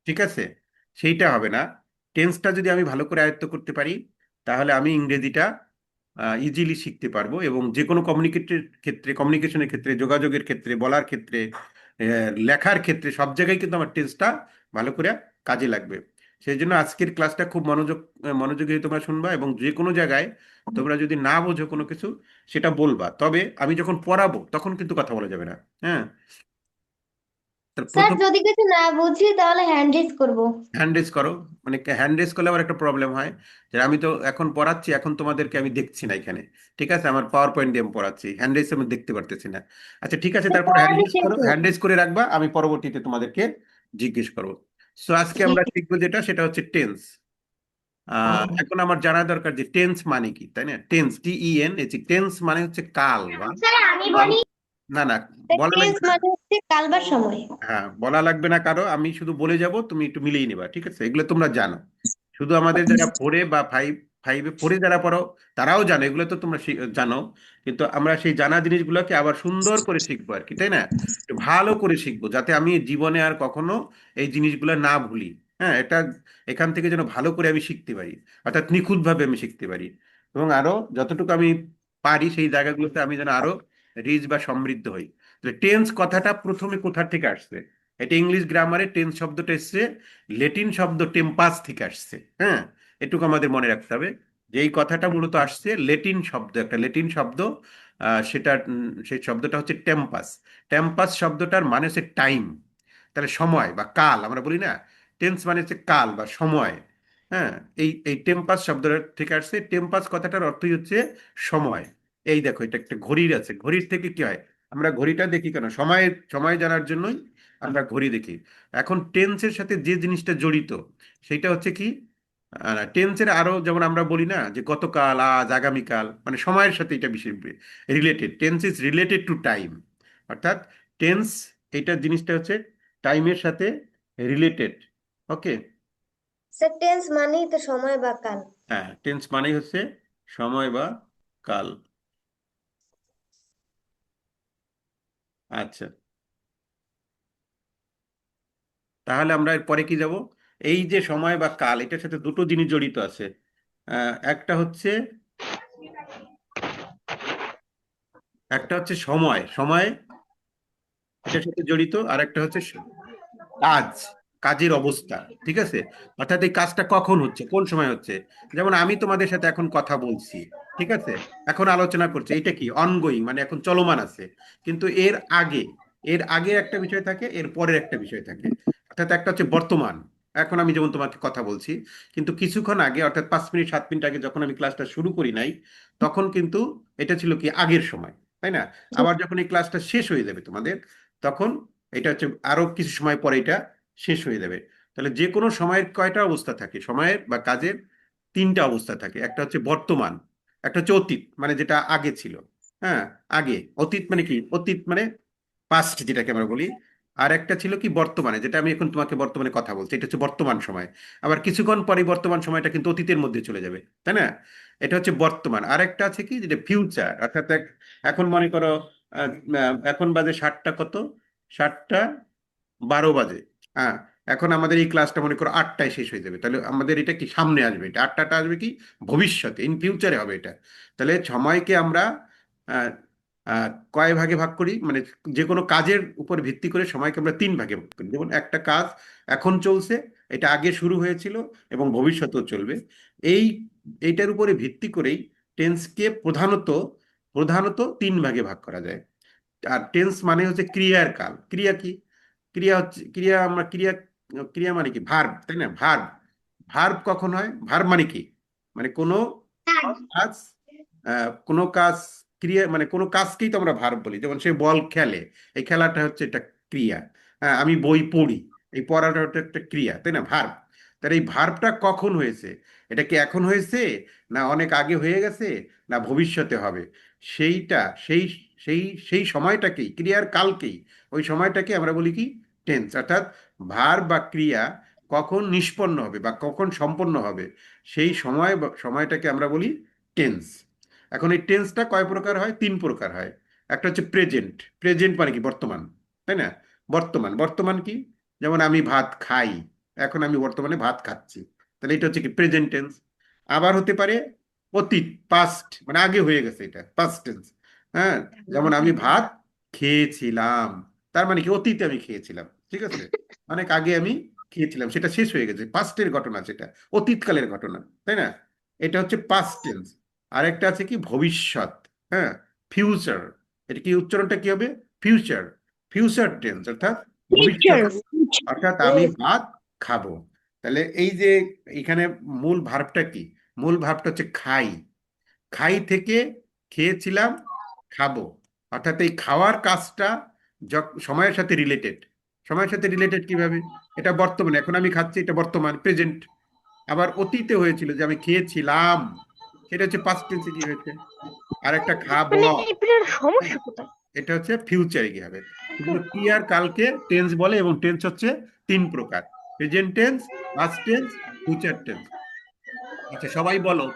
ঠিক আছে, সেইটা হবে না। টেন্সটা যদি আমি ভালো করে আয়ত্ত করতে পারি, তাহলে আমি ইংরেজিটা ইজিলি শিখতে পারবো, এবং যে কোনো কমিউনিকেটের ক্ষেত্রে, কমিউনিকেশনের ক্ষেত্রে, যোগাযোগের ক্ষেত্রে, বলার ক্ষেত্রে, লেখার ক্ষেত্রে, সব জায়গায় কিন্তু আমার টেন্সটা ভালো করে কাজে লাগবে। সেই জন্য আজকের ক্লাসটা খুব মনোযোগী হয়ে তোমরা শুনবা, এবং যে কোনো জায়গায় তোমরা যদি না বোঝো কোনো কিছু, সেটা বলবা। তবে আমি যখন পড়াবো তখন কিন্তু কথা বলা যাবে না। হ্যাঁ, তার স্যার প্রথম যদি কিছু না বুঝি তাহলে হ্যান্ড রেজ করবো। হ্যান্ড রেজ করো। মানে হ্যান্ড রেজ করলে আবার একটা প্রবলেম হয়, যে আমি তো এখন পড়াচ্ছি, এখন তোমাদেরকে আমি দেখছি না এখানে। ঠিক আছে, আমার পাওয়ার পয়েন্ট দিয়ে আমি পড়াচ্ছি, হ্যান্ড রেজ আমি দেখতে পারতেছি না। আচ্ছা ঠিক আছে, তারপর হ্যান্ড পড়াবে রেজ শেষ করো, হোক। হ্যান্ড রেজ করে রাখবা, আমি পরবর্তীতে তোমাদেরকে জিজ্ঞেস করবো। সো আজকে ঠিক আমরা আছে। শিখবো যেটা, সেটা হচ্ছে টেন্স। ও, এখন আমার জানা দরকার যে টেন্স মানে কি, তাই না? টেন্স, TEN, টেন্স মানে হচ্ছে কাল বা স্যার আমি কাল। বলি, না না, বলা টেন্স লাগবে না। মানে হচ্ছে কালবার সময়। হ্যাঁ, বলা লাগবে না কারো, আমি শুধু বলে যাব, তুমি একটু মিলিয়ে নিবা। ঠিক আছে, এগুলো তোমরা জানো। শুধু আমাদের যারা ফোরে বা ফাইভে ফোরে যারা পড়ো, তারাও জানো, এগুলো তো তোমরা জানো। কিন্তু আমরা সেই জানা জিনিসগুলোকে আবার সুন্দর করে শিখবো আর কি, তাই না? একটু ভালো করে শিখবো, যাতে আমি জীবনে আর কখনো এই জিনিসগুলো না ভুলি। হ্যাঁ, এটা এখান থেকে যেন ভালো করে আমি শিখতে পারি, অর্থাৎ নিখুঁতভাবে আমি শিখতে পারি, এবং আরো যতটুকু আমি পারি সেই জায়গাগুলোতে আমি যেন আরো রিচ বা সমৃদ্ধ হই। টেন্স কথাটা প্রথমে কোথা থেকে আসছে? এটা ইংলিশ গ্রামারে টেন্স শব্দটা এসছে লেটিন শব্দ টেম্পাস থেকে আসছে। হ্যাঁ, এটুকু আমাদের মনে রাখতে হবে, যে এই কথাটা মূলত আসছে লেটিন শব্দ, একটা লেটিন শব্দ। সেটা সেই শব্দটা হচ্ছে টেম্পাস। টেম্পাস শব্দটার মানে হচ্ছে টাইম। তাহলে সময় বা কাল আমরা বলি না, টেন্স মানে হচ্ছে কাল বা সময়। হ্যাঁ, এই এই টেম্পাস শব্দটা থেকে আসছে। টেম্পাস কথাটার অর্থই হচ্ছে সময়। এই দেখো, এটা একটা ঘড়ির আছে, ঘড়ির থেকে কি হয়? আমরা ঘড়িটা দেখি কেন? সময় জানার জন্যই আমরা ঘড়ি দেখি। এখন টেন্সের সাথে যে জিনিসটা জড়িত, সেটা হচ্ছে কি, টেন্সের আরো যেমন আমরা বলি না যে গতকাল, আজ, আগামীকাল, মানে সময়ের সাথে এটা বেশি related. Tense is related to time, অর্থাৎ টেন্স, এইটা জিনিসটা হচ্ছে টাইমের সাথে রিলেটেড। ওকে। স্যার টেন্স মানেই তো সময় বা কাল। হ্যাঁ, টেন্স মানেই হচ্ছে সময় বা কাল। আচ্ছা, তাহলে আমরা এর পরে কি যাব? এই যে সময় বা কাল, এটার সাথে দুটো জিনিস জড়িত আছে। একটা হচ্ছে, সময়, সময় এটার সাথে জড়িত, আর একটা হচ্ছে কাজ, কাজের অবস্থা। ঠিক আছে, অর্থাৎ এই কাজটা কখন হচ্ছে, কোন সময় হচ্ছে। যেমন আমি তোমাদের সাথে এখন কথা বলছি, ঠিক আছে, এখন আলোচনা করছি, এটা কি অনগোয়িং, মানে এখন চলমান আছে। কিন্তু এর আগে একটা বিষয় থাকে, এর পরের একটা বিষয় থাকে। অর্থাৎ একটা হচ্ছে বর্তমান, এখন আমি যেমন তোমাকে কথা বলছি, কিন্তু কিছুক্ষণ আগে, অর্থাৎ 5 মিনিট 7 মিনিট আগে যখন আমি ক্লাসটা শুরু করি নাই, তখন কিন্তু এটা ছিল কি আগের সময়, তাই না? আবার যখন এই ক্লাসটা শেষ হয়ে যাবে তোমাদের, তখন এটা হচ্ছে আরো কিছু সময় পরে এটা শেষ হয়ে যাবে। তাহলে যে কোনো সময়ের কয়টা অবস্থা থাকে, সময়ের বা কাজের তিনটা অবস্থা থাকে। একটা হচ্ছে বর্তমান, একটা হচ্ছে অতীত, মানে যেটা আগে ছিল। হ্যাঁ, আগে। অতীত মানে কি? অতীত মানে পাস্ট, যেটাকে আমরা বলি। আর একটা ছিল কি বর্তমানে, যেটা আমি এখন তোমাকে বর্তমানে কথা বলছি, এটা হচ্ছে বর্তমান সময়। আবার কিছুক্ষণ পরে বর্তমান সময়টা কিন্তু অতীতের মধ্যে চলে যাবে, তাই না? এটা হচ্ছে বর্তমান। আর একটা আছে কি, যেটা ফিউচার, অর্থাৎ এখন মনে করো এখন বাজে 7টা কত, 7টা 12 বাজে। হ্যাঁ, এখন আমাদের এই ক্লাসটা মনে করো 8টায় শেষ হয়ে যাবে, তাহলে আমাদের এটা কি সামনে আসবে, এটা 8টাটা আসবে কি ভবিষ্যতে, ইন ফিউচারে হবে এটা। তাহলে সময়কে আমরা আহ, আহ, কয় ভাগে ভাগ করি, মানে যে কোনো কাজের উপর ভিত্তি করে সময়কে আমরা 3 ভাগে ভাগ করি। যেমন একটা কাজ এখন চলছে, এটা আগে শুরু হয়েছিল এবং ভবিষ্যতেও চলবে। এই এইটার উপরে ভিত্তি করেই টেন্সকে প্রধানত প্রধানত 3 ভাগে ভাগ করা যায়। আর টেন্স মানে হচ্ছে ক্রিয়ার কাল। ক্রিয়া কি? ক্রিয়া হচ্ছে ক্রিয়া, আমরা ক্রিয়া, ক্রিয়া মানে কি ভার্ব, তাই না? ভার্ব, ভার্ব কখন হয়? ভার্ব মানে কি? মানে কোনো কাজ, কোনো কাজ, ক্রিয়া মানে কোনো কাজকেই তো আমরা ভার্ব বলি। যেমন সে বল খেলে, এই খেলাটা হচ্ছে একটা ক্রিয়া। হ্যাঁ, আমি বই পড়ি, এই পড়াটা হচ্ছে একটা ক্রিয়া, তাই না? ভার্ব। তাহলে এই ভার্বটা কখন হয়েছে? এটা কি এখন হয়েছে, না অনেক আগে হয়ে গেছে, না ভবিষ্যতে হবে? সেইটা, সেই সেই সেই সময়টাকেই, ক্রিয়ার কালকেই, ওই সময়টাকে আমরা বলি কি টেন্স। অর্থাৎ ভার বা ক্রিয়া কখন নিষ্পন্ন হবে বা কখন সম্পন্ন হবে, সেই সময় বা সময়টাকে আমরা বলি টেন্স। এখন এই টেন্সটা কয় প্রকার হয়? 3 প্রকার হয়। একটা হচ্ছে প্রেজেন্ট। প্রেজেন্ট মানে কি? বর্তমান, তাই না? বর্তমান, বর্তমান কি? যেমন আমি ভাত খাই, এখন আমি বর্তমানে ভাত খাচ্ছি, তাহলে এটা হচ্ছে কি প্রেজেন্ট টেন্স। আবার হতে পারে অতীত, পাস্ট, মানে আগে হয়ে গেছে, এটা পাস্ট টেন্স। হ্যাঁ, যেমন আমি ভাত খেয়েছিলাম, তার মানে কি অতীতে আমি খেয়েছিলাম, ঠিক আছে, অনেক আগে আমি খেয়েছিলাম, সেটা শেষ হয়ে গেছে, পাস্টের ঘটনা, সেটা অতীতকালের ঘটনা, তাই না? এটা হচ্ছে পাস্ট টেন্স। আরেকটা আছে কি ভবিষ্যৎ, হ্যাঁ, ফিউচার। এটা কি উচ্চারণটা কি হবে? ফিউচার, ফিউচার টেন্স, অর্থাৎ ভবিষ্যৎ, Future. অর্থাৎ আমি ভাত খাবো। তাহলে এই যে এখানে মূল ভার্বটা কি? মূল ভার্বটা হচ্ছে খাই। খাই থেকে খেয়েছিলাম, খাবো, অর্থাৎ এই খাওয়ার কাজটা সময়ের সাথে রিলেটেড। সময়ের সাথে রিলেটেড কিভাবে? এটা বর্তমানে, এখন আমি খাচ্ছি, এটা বর্তমান প্রেজেন্ট। আবার অতীতে হয়েছিল যে আমি খেয়েছিলাম, সেটা হচ্ছে পাস্ট টেন্সে কি হয়েছে। আর একটা খাবো, মানে এটার সমস্যা কোথায়? এটা হচ্ছে ফিউচারে কি হবে। কিন্তু কি আর কালকে টেন্স বলে, এবং টেন্স হচ্ছে তিন প্রকার: present tense, past tense, future tense. আচ্ছা সবাই বলো,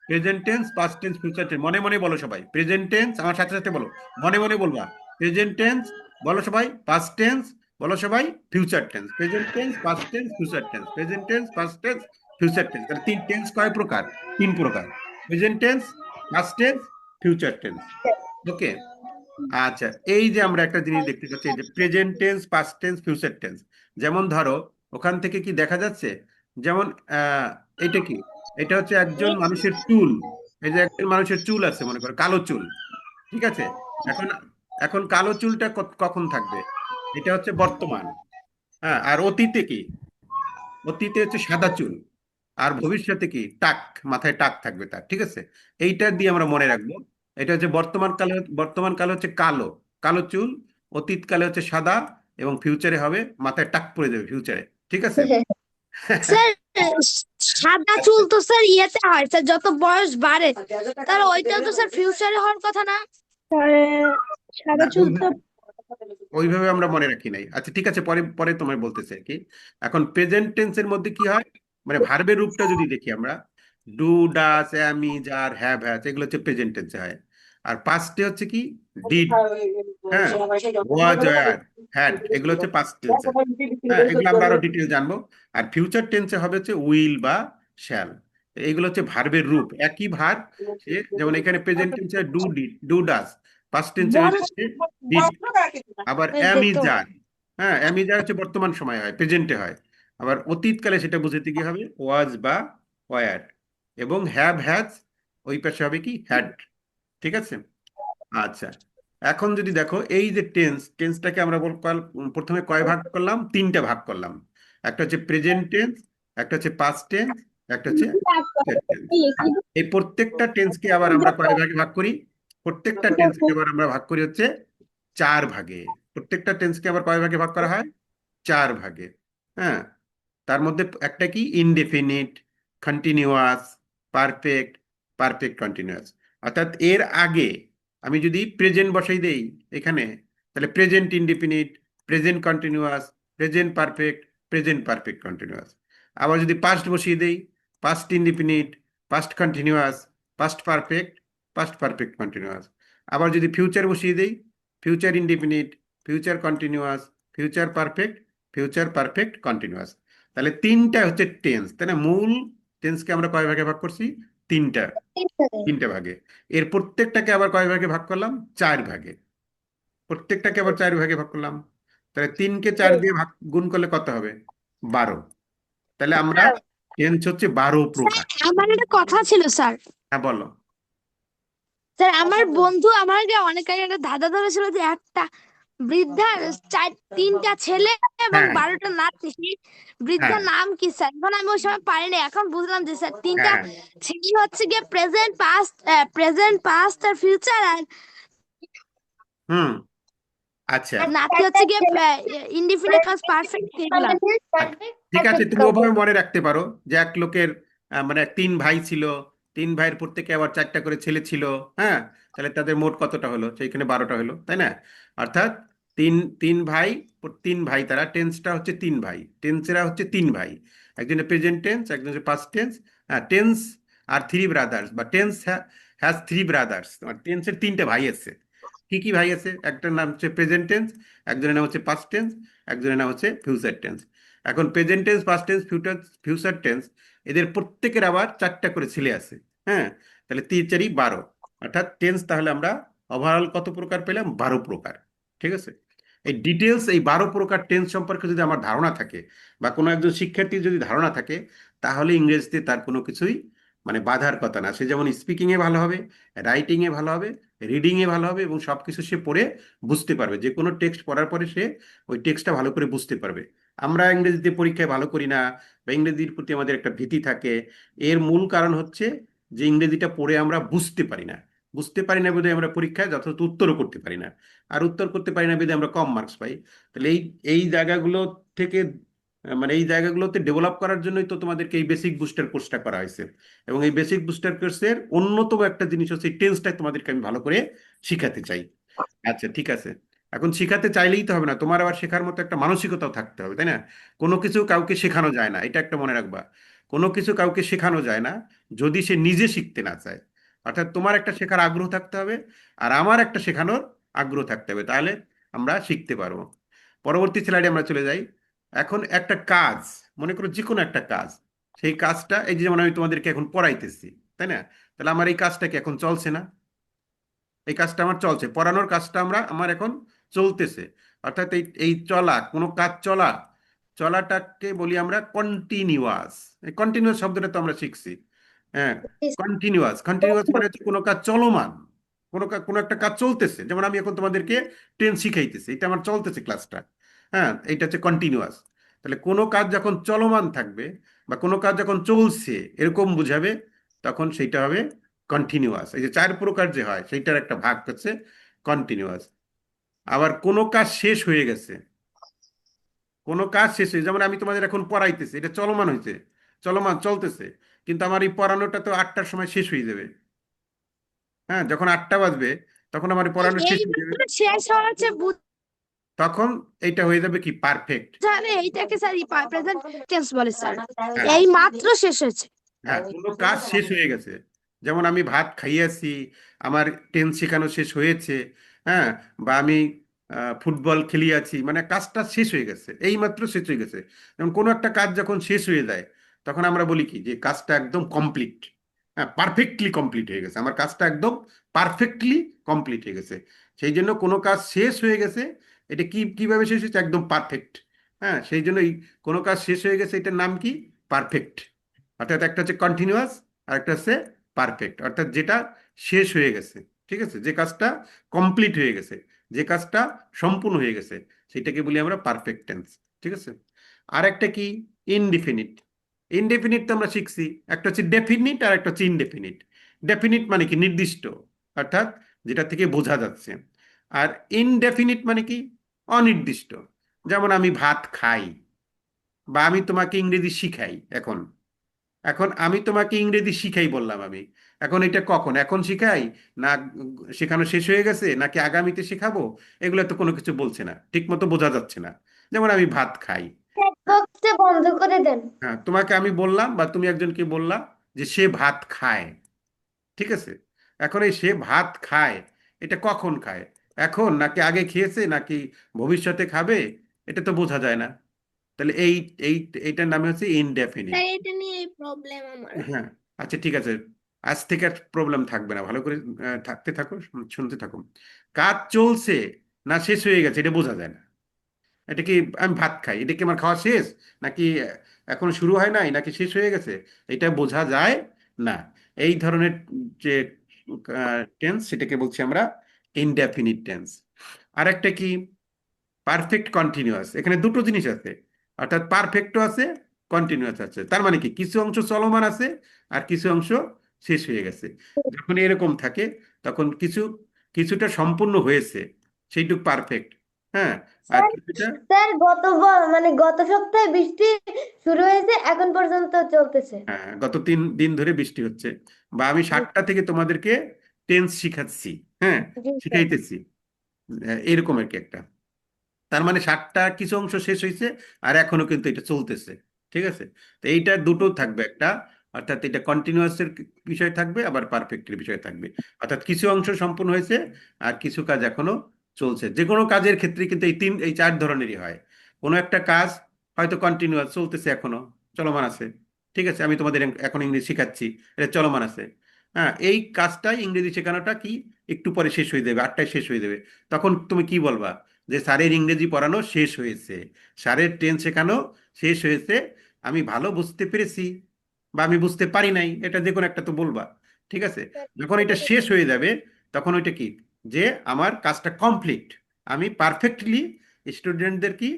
present tense, past tense, future tense, মনে মনে বলো সবাই। প্রেজেন্ট টেন্স আমার সাথে সাথে বলো, মনে মনে বলবা। প্রেজেন্ট টেন্স বলো সবাই, পাস্ট টেন্স বলো সবাই, future tense. Present tense, past tense, future tense, present tense, past tense, future tense. তাহলে তিন টেন্স কয় প্রকার? তিন প্রকার: present tense, past tense, future tense. Okay. আচ্ছা, এই যে আমরা একটা জিনিস দেখতে পাচ্ছি, এই যে present tense, past tense, future tense. যেমন ধরো, ওখান থেকে কি দেখা যাচ্ছে? যেমন এটা কি? এটা হচ্ছে একজন মানুষের চুল। এই যে একজন মানুষের চুল আছে, মনে করো কালো চুল, ঠিক আছে। এখন এখন কালো চুলটা কখন থাকবে? এটা হচ্ছে বর্তমান। হ্যাঁ, আর অতীতে কি? অতীতে হচ্ছে সাদা চুল। আর ভবিষ্যতে কি? টাক, মাথায় টাক থাকবে তার, ঠিক আছে। এইটা দিয়ে আমরা মনে রাখবো। এটা হচ্ছে বর্তমান কালে, বর্তমান কালে হচ্ছে কালো, কালো চুল। অতীত কালে হচ্ছে সাদা, এবং ফিউচারে হবে মাথায় টাক পড়ে যাবে ফিউচারে, ঠিক আছে। স্যার, সাদা চুল তো স্যার ইয়েতে হয় স্যার, যত বয়স বাড়ে তাহলে ওইটাও তো স্যার ফিউচারে হওয়ার কথা না? না, সাদা চুল তো ওইভাবে আমরা মনে রাখি নাই। আচ্ছা ঠিক আছে, পরে পরে তোমায় বলতেছে আর কি। এখন প্রেজেন্ট টেন্সের মধ্যে কি হয়, মানে ভার্বের রূপটা যদি দেখি আমরা, do, does, am, is, are, have, has, এগুলো হচ্ছে প্রেজেন্ট টেন্সে হয়। আর পাস্টে হচ্ছে কি? ডিড, হ্যাঁ, ওয়াজ, ওয়্যার, হ্যাড, এগুলো হচ্ছে পাস্ট টেন্সে। হ্যাঁ, এগুলো আমরা আরো ডিটেল জানবো। আর ফিউচার টেন্সে হবে হচ্ছে উইল বা শ্যাল। এগুলো হচ্ছে ভার্বের রূপ, একই ভার্ব। যেমন এখানে প্রেজেন্ট টেন্সে do, did, do, does. Past টেন্সে হচ্ছে ডিড। আবার ওই অ্যাম, ইজ, দেখতো। আর, হ্যাঁ, অ্যাম, ইজ, আর হচ্ছে বর্তমান সময় হয়, প্রেজেন্টে হয়। আবার অতীতকালে সেটা বুঝাতে কি হবে? ওয়াজ বা ওয়্যার। এবং হ্যাভ, হ্যাজ, ওই পাশে হবে কি? হ্যাড, ঠিক আছে। আচ্ছা, এখন যদি দেখো এই যে টেন্স, টেন্সটাকে আমরা প্রথমে কয় ভাগ করলাম? তিনটা ভাগ করলাম। একটা হচ্ছে প্রেজেন্ট টেন্স, একটা হচ্ছে পাস্ট টেন্স, একটা হচ্ছে ফিউচার টেন্স। এই প্রত্যেকটা টেন্সকে আবার আমরা কয় ভাগে ভাগ করি? প্রত্যেকটা টেন্সকে আবার আমরা ভাগ করি হচ্ছে চার ভাগে। প্রত্যেকটা টেন্সকে আবার কয় ভাগে ভাগ করা হয়? চার ভাগে। হ্যাঁ, তার মধ্যে একটা কি? Indefinite, continuous, perfect, perfect continuous. অর্থাৎ এর আগে আমি যদি প্রেজেন্ট বসাই দেই এখানে, তাহলে present indefinite, present continuous, present perfect, present perfect continuous. আবার যদি পাস্ট বসিয়ে দেই, past indefinite, past continuous, past perfect, past perfect continuous. আবার যদি ফিউচার বসিয়ে দেই, future indefinite, future continuous, future perfect, future perfect continuous. তাহলে তিনটা হচ্ছে টেন্স, তাই না? মূল টেন্সকে আমরা কয় ভাগে ভাগ করছি? তিনটা, তিনটা ভাগে। এর প্রত্যেকটাকে আবার কয় ভাগে ভাগ করলাম? চার ভাগে। প্রত্যেকটাকে আবার চার ভাগে ভাগ করলাম। তাহলে তিনকে চার দিয়ে ভাগ গুণ করলে কত হবে? 12। তাহলে আমরা টেন্স হচ্ছে 12 স্যার, প্রকার। আমার একটা কথা ছিল স্যার। হ্যাঁ বলো। স্যার, আমার বন্ধু আমার আগে অনেক আগে একটা ধাঁধা ধরেছিল যে একটা বৃদ্ধার তিনটা ছেলে এবং হ্যাঁ, 12টা নাতনি, সেই হ্যাঁ, বৃদ্ধার নাম কি স্যার? এখন আমি ওই সময় পারিনি, এখন বুঝলাম যে স্যার তিনটা হ্যাঁ, ছেলে হচ্ছে গিয়ে প্রেজেন্ট পাস্ট আর ফিউচার, আর হুম, আচ্ছা, নাতি হচ্ছে গিয়ে ইনডিফিনিট প্লাস পারফেক্ট এগুলা। আচ্ছা, ঠিক আছে, তুমি ওভাবে মনে রাখতে পারো যে এক লোকের মানে তিন ভাই ছিল, তিন ভাইয়ের প্রত্যেকে আবার চারটা করে ছেলে ছিল। হ্যাঁ, তাহলে তাদের মোট কতটা হলো? সেইখানে 12টা হলো, তাই না? অর্থাৎ তিন, তিন ভাই, তিন ভাই, তারা টেন্সটা হচ্ছে তিন ভাই, টেন্সেরা হচ্ছে তিন ভাই। একজনের প্রেজেন্ট টেন্স, একজনের পাস্ট টেন্স। হ্যাঁ, টেন্স আর থ্রি ব্রাদার্স, বা টেন্স হ্যাজ থ্রি ব্রাদার্স। টেন্সের তিনটে ভাই আছে। কি কি ভাই আছে? একটার নাম হচ্ছে প্রেজেন্ট টেন্স, একজনের নাম হচ্ছে পাস্ট টেন্স, একজনের নাম হচ্ছে ফিউচার টেন্স। এখন present tense, past tense, future tense, এদের প্রত্যেকের আবার 4টা করে ছেলে আছে। হ্যাঁ, তাহলে 3 4 12, অর্থাৎ টেন্স তাহলে আমরা ওভারঅল কত প্রকার পেলাম? 12 প্রকার। ঠিক আছে, এই ডিটেলস এই 12 প্রকার টেন্স সম্পর্কে যদি আমার ধারণা থাকে বা কোনো একজন শিক্ষার্থীর যদি ধারণা থাকে, তাহলে ইংরেজিতে তার কোনো কিছুই মানে বাধার কথা না। সে যেমন স্পিকিংয়ে ভালো হবে, রাইটিংয়ে ভালো হবে, রিডিংয়ে ভালো হবে, এবং সবকিছু সে পড়ে বুঝতে পারবে। যে কোনো টেক্সট পড়ার পরে সে ওই টেক্সটটা ভালো করে বুঝতে পারবে। আমরা ইংরেজিতে পরীক্ষায় ভালো করি না বা ইংরেজির প্রতি আমাদের একটা ভীতি থাকে, এর মূল কারণ হচ্ছে যে ইংরেজিটা পড়ে আমরা বুঝতে পারি না। বুঝতে পারি না বলে আমরা পরীক্ষায় যথাযথ উত্তরও করতে পারি না, আর উত্তর করতে পারি না বলে আমরা কম মার্কস পাই। তাহলে এই এই জায়গাগুলো থেকে মানে এই জায়গাগুলোতে ডেভেলপ করার জন্যই তো তোমাদেরকে এই বেসিক বুস্টার কোর্সটা করা হয়েছে। এবং এই বেসিক বুস্টার কোর্সের অন্যতম একটা জিনিস হচ্ছে টেন্সটা তোমাদেরকে আমি ভালো করে শিখাতে চাই। আচ্ছা ঠিক আছে, এখন শিখাতে চাইলেই তো হবে না, তোমার আবার শেখার মতো একটা মানসিকতাও থাকতে হবে, তাই না? কোনো কিছু কাউকে শেখানো যায় না, এটা একটা মনে রাখবা। কোনো কিছু কাউকে শেখানো যায় না যদি সে নিজে শিখতে না চায়। অর্থাৎ তোমার একটা শেখার আগ্রহ থাকতে হবে, আর আমার একটা শেখানোর আগ্রহ থাকতে হবে, তাহলে আমরা শিখতে পারবো। পরবর্তী স্লাইডে আমরা চলে যাই। এখন একটা কাজ, মনে করো যে কোনো একটা কাজ, সেই কাজটা এই যে যেমন আমি তোমাদেরকে এখন পড়াইতেছি, তাই না? তাহলে আমার এই কাজটা কি এখন চলছে না? এই কাজটা আমার চলছে, পড়ানোর কাজটা আমার এখন চলতেছে। অর্থাৎ এই এই চলা, কোনো কাজ চলা, চলাটাকে বলি আমরা কন্টিনিউয়াস। এই কন্টিনিউয়াস শব্দটা তো আমরা শিখছি। হ্যাঁ, কন্টিনিউয়াস, কন্টিনিউয়াস মানে হচ্ছে কোনো কাজ চলমান, কোনো একটা কাজ চলতেছে। যেমন আমি এখন তোমাদেরকে টেন্স শিখাইতেছি, এটা আমার চলতেছে ক্লাসটা। হ্যাঁ, এইটা হচ্ছে কন্টিনিউয়াস। তাহলে কোনো কাজ যখন চলমান থাকবে বা কোনো কাজ যখন চলছে এরকম বুঝাবে, তখন সেইটা হবে কন্টিনিউয়াস। এই যে 4 প্রকার যে হয় সেইটার একটা ভাগ হচ্ছে কন্টিনিউয়াস। আবার কোনো কাজ শেষ হয়ে গেছে, কোনো কাজ শেষ হয়ে, যেমন আমি তোমাদের এখন পড়াইতেছি, এটা চলমান হয়েছে, চলমান চলতেছে, কিন্তু আমার এই পড়ানোটা তো 8টার সময় শেষ হয়ে যাবে। হ্যাঁ, যখন 8টা বাজবে তখন আমার এই পড়ানো শেষ এই হয়ে যাবে, মাত্র শেষ হওয়ার চেয়ে তখন এইটা হয়ে যাবে কি পারফেক্ট। বুঝালে এইটাকে স্যার প্রেজেন্ট টেন্স বলে স্যার। হ্যাঁ, এই মাত্র শেষ হয়েছে। হ্যাঁ, কোনো কাজ শেষ হয়ে গেছে, যেমন আমি ভাত খাইয়াছি, আমার টেন্স শেখানো শেষ হয়েছে। হ্যাঁ, বা আমি ফুটবল খেলিয়াছি, মানে কাজটা শেষ হয়ে গেছে, এই মাত্র শেষ হয়ে গেছে। যেমন কোনো একটা কাজ যখন শেষ হয়ে যায়, তখন আমরা বলি কি যে কাজটা একদম কমপ্লিট। হ্যাঁ, পারফেক্টলি কমপ্লিট হয়ে গেছে, আমার কাজটা একদম পারফেক্টলি কমপ্লিট হয়ে গেছে। সেই জন্য কোনো কাজ শেষ হয়ে গেছে, এটা কিভাবে শেষ হয়েছে? একদম পারফেক্ট। হ্যাঁ, সেই জন্য কোনো কাজ শেষ হয়ে গেছে, এটার নাম কি? পারফেক্ট। অর্থাৎ একটা হচ্ছে কন্টিনিউয়াস, আর একটা হচ্ছে পারফেক্ট, অর্থাৎ যেটা শেষ হয়ে গেছে। ঠিক আছে, যে কাজটা কমপ্লিট হয়ে গেছে, যে কাজটা সম্পূর্ণ হয়ে গেছে, সেটাকে বলি আমরা পারফেক্ট টেন্স। ঠিক আছে, আর একটা কি? ইনডিফিনিট। ইনডেফিনিট তো আমরা শিখছি, একটা হচ্ছে ডেফিনিট আর একটা হচ্ছে ইনডেফিনিট। ডেফিনিট মানে কি? নির্দিষ্ট, অর্থাৎ যেটা থেকে বোঝা যাচ্ছে। আর ইনডেফিনিট মানে কি? অনির্দিষ্ট। যেমন আমি ভাত খাই, বা আমি তোমাকে ইংরেজি শিখাই। এখন এখন আমি তোমাকে ইংরেজি শিখাই বললাম আমি, এখন এটা কখন? এখন শিখাই, না শেখানো শেষ হয়ে গেছে, নাকি আগামীতে শেখাবো? এগুলো তো কোনো কিছু বলছে না, ঠিক মতো বোঝা যাচ্ছে না। যেমন আমি ভাত খাই, বক্সে বন্ধ করে দেন। হ্যাঁ, তোমাকে আমি বললাম বা তুমি একজনকে বললা যে সে ভাত খায়। ঠিক আছে, এখন এই সে ভাত খায়, এটা কখন খায়? এখন, নাকি আগে খেয়েছে, নাকি ভবিষ্যতে খাবে? এটা তো বোঝা যায় না। তাহলে এই এইটার নামে হচ্ছে ইনডেফিনিট। স্যার এটা নিয়ে প্রবলেম আমার। হ্যাঁ, আচ্ছা ঠিক আছে, আজ থেকে আর প্রবলেম থাকবে না, ভালো করে থাকতে থাকো, শুনতে থাকো। কাজ চলছে না শেষ হয়ে গেছে, এটা বোঝা যায় না। এটা কি? আমি ভাত খাই, এটা কি আমার খাওয়া শেষ, নাকি এখন শুরু হয় নাই, নাকি শেষ হয়ে গেছে? এটা বোঝা যায় না। এই ধরনের যে টেন্স, সেটাকে বলছি আমরা ইনডেফিনিট টেন্স। আর একটা কি? Perfect continuous. এখানে দুটো জিনিস আছে, অর্থাৎ পারফেক্টও আছে, কন্টিনিউয়াস আছে। তার মানে কি? কিছু অংশ চলমান আছে আর কিছু অংশ শেষ হয়ে গেছে। যখন এরকম থাকে, তখন কিছুটা সম্পূর্ণ হয়েছে, সেইটুক পারফেক্ট। হ্যাঁ, আর স্যার, কিছুটা, স্যার মানে গত সপ্তাহে বৃষ্টি শুরু হয়েছে, এখন পর্যন্ত চলতেছে। হ্যাঁ, গত 3 দিন ধরে বৃষ্টি হচ্ছে, বা আমি জি 7টা থেকে তোমাদেরকে টেন্স শিখাচ্ছি। হ্যাঁ, জি স্যার। শিখাইতেছি। এরকম আর কি একটা। তার মানে 7টা কিছু অংশ শেষ হয়েছে, আর এখনো কিন্তু এটা চলতেছে। ঠিক আছে, তো এইটা দুটো থাকবে একটা, অর্থাৎ এটা কন্টিনিউয়াসের বিষয় থাকবে, আবার পারফেক্টের বিষয় থাকবে। অর্থাৎ কিছু অংশ সম্পূর্ণ হয়েছে আর কিছু কাজ এখনো চলছে। যে কোনো কাজের ক্ষেত্রে কিন্তু এই 4 ধরনেরই হয়। কোনো একটা কাজ হয়তো কন্টিনিউয়াস চলতেছে, এখনো চলমান আছে, ঠিক আছে, আমি তোমাদের এখন ইংরেজি শেখাচ্ছি, এটা চলমান আছে। হ্যাঁ, এই কাজটাই ইংরেজি শেখানোটা কি একটু পরে শেষ হয়ে যাবে, 8টায় শেষ হয়ে যাবে। তখন তুমি কি বলবা? যে স্যারের ইংরেজি পড়ানো শেষ হয়েছে, স্যারের টেন্স শেখানো শেষ হয়েছে, আমি ভালো বুঝতে পেরেছি বা আমি বুঝতে পারি নাই, এটা যে কোনো একটা তো বলবা, ঠিক আছে। যখন এটা শেষ হয়ে যাবে তখন ওইটা কি, যে আমার কাজটা কমপ্লিট, আমি পারফেক্টলি স্টুডেন্টদের কি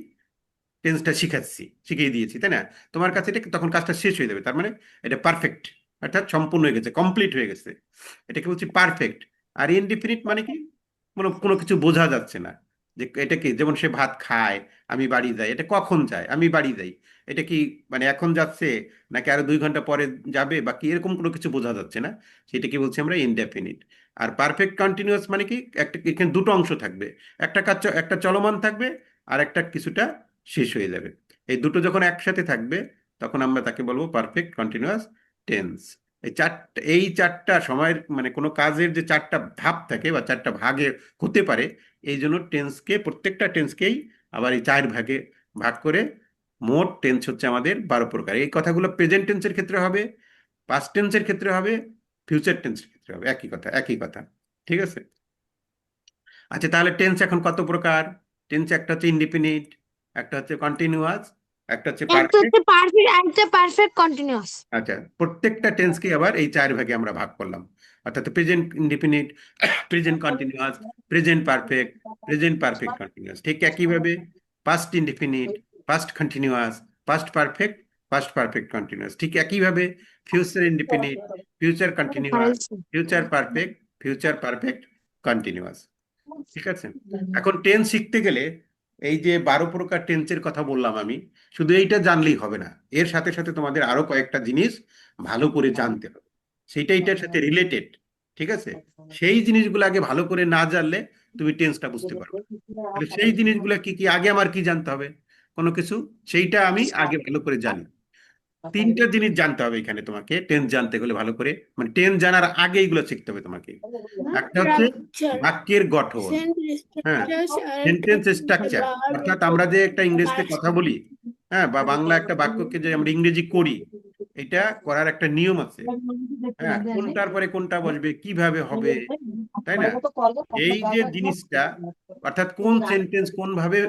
টেন্সটা শিখাচ্ছি, শিখিয়ে দিয়েছি, তাই না? তোমার কাছে এটা তখন কাজটা শেষ হয়ে যাবে, তার মানে এটা পারফেক্ট, অর্থাৎ সম্পূর্ণ হয়ে গেছে, কমপ্লিট হয়ে গেছে, এটাকে বলছি পারফেক্ট। আর ইনডিফিনিট মানে কি, কোনো কোনো কিছু বোঝা যাচ্ছে না, যে এটা কি, যেমন সে ভাত খায়, আমি বাড়ি যাই, এটা কখন যায়, আমি বাড়ি যাই, এটা কি মানে এখন যাচ্ছে নাকি আরো 2 ঘন্টা পরে যাবে, বা কি, এরকম কোনো কিছু বোঝা যাচ্ছে না, সেটাকে বলছি আমরা ইনডেফিনিট। আর পারফেক্ট কন্টিনিউয়াস মানে কি, একটা এখানে দুটো অংশ থাকবে, একটা কাজ একটা চলমান থাকবে, আর একটা কিছুটা শেষ হয়ে যাবে। এই দুটো যখন একসাথে থাকবে তখন আমরা তাকে বলবো পারফেক্ট কন্টিনিউয়াস টেন্স। এই চারটা সময়ের মানে কোনো কাজের যে চারটা ধাপ থাকে বা চারটা ভাগে হতে পারে, এই জন্য টেন্সকে, প্রত্যেকটা টেন্সকেই আবার এই 4 ভাগে ভাগ করে, মোট টেন্স হচ্ছে আমাদের 12 প্রকার। এই কথাগুলো প্রেজেন্ট টেন্সের ক্ষেত্রে হবে, পাস্ট টেন্সের ক্ষেত্রে হবে, ফিউচার টেন্সের ক্ষেত্রে হবে, একই কথা একই কথা, ঠিক আছে। আচ্ছা, তাহলে টেন্স এখন কত প্রকার? টেন্স একটা হচ্ছে ইনডিফিনিট, একটা হচ্ছে কন্টিনিউয়াস, একটা হচ্ছে একটা পারফেক্ট। হচ্ছে পারফেক্ট আর একটা পারফেক্ট কন্টিনিউয়াস। আচ্ছা, প্রত্যেকটা টেন্সকে আবার এই 4 ভাগে আমরা ভাগ করলাম, অর্থাৎ present indefinite, present continuous, present perfect, present perfect continuous. ঠিক একইভাবে past indefinite, past continuous, past perfect, past perfect continuous. ঠিক একইভাবে future indefinite, future continuous, future perfect, future perfect continuous, ঠিক আছে। এখন টেন্স শিখতে গেলে এই যে 12 প্রকার টেন্সের কথা বললাম আমি, শুধু এইটা জানলেই হবে না, এর সাথে সাথে তোমাদের আরো কয়েকটা জিনিস ভালো করে জানতে হবে, সেইটা এটার সাথে রিলেটেড, ঠিক আছে। সেই জিনিসগুলো আগে ভালো করে না জানলে তুমি টেন্সটা বুঝতে পারবে না। তাহলে সেই জিনিসগুলো কি কি, আগে আমার কি জানতে হবে, কোনো কিছু, সেইটা আমি আগে ভালো করে জানি। 3টা জিনিস জানতে হবে এখানে তোমাকে, টেন্স জানতে গেলে ভালো করে, মানে টেন্স জানার আগে এইগুলো শিখতে হবে তোমাকে। একটা হচ্ছে বাক্যের গঠন, হ্যাঁ, সেন্টেন্স স্ট্রাকচার, অর্থাৎ আমরা যে একটা ইংরেজিতে কথা বলি, হ্যাঁ, বা বাংলা একটা বাক্যকে যে আমরা ইংরেজি করি, এটা করার একটা নিয়ম আছে, হ্যাঁ, কোনটার পরে কোনটা বসবে, কিভাবে হবে, তাই না? এই যে জিনিসটা, অর্থাৎ কোন সেন্টেন্স কোন ভাবে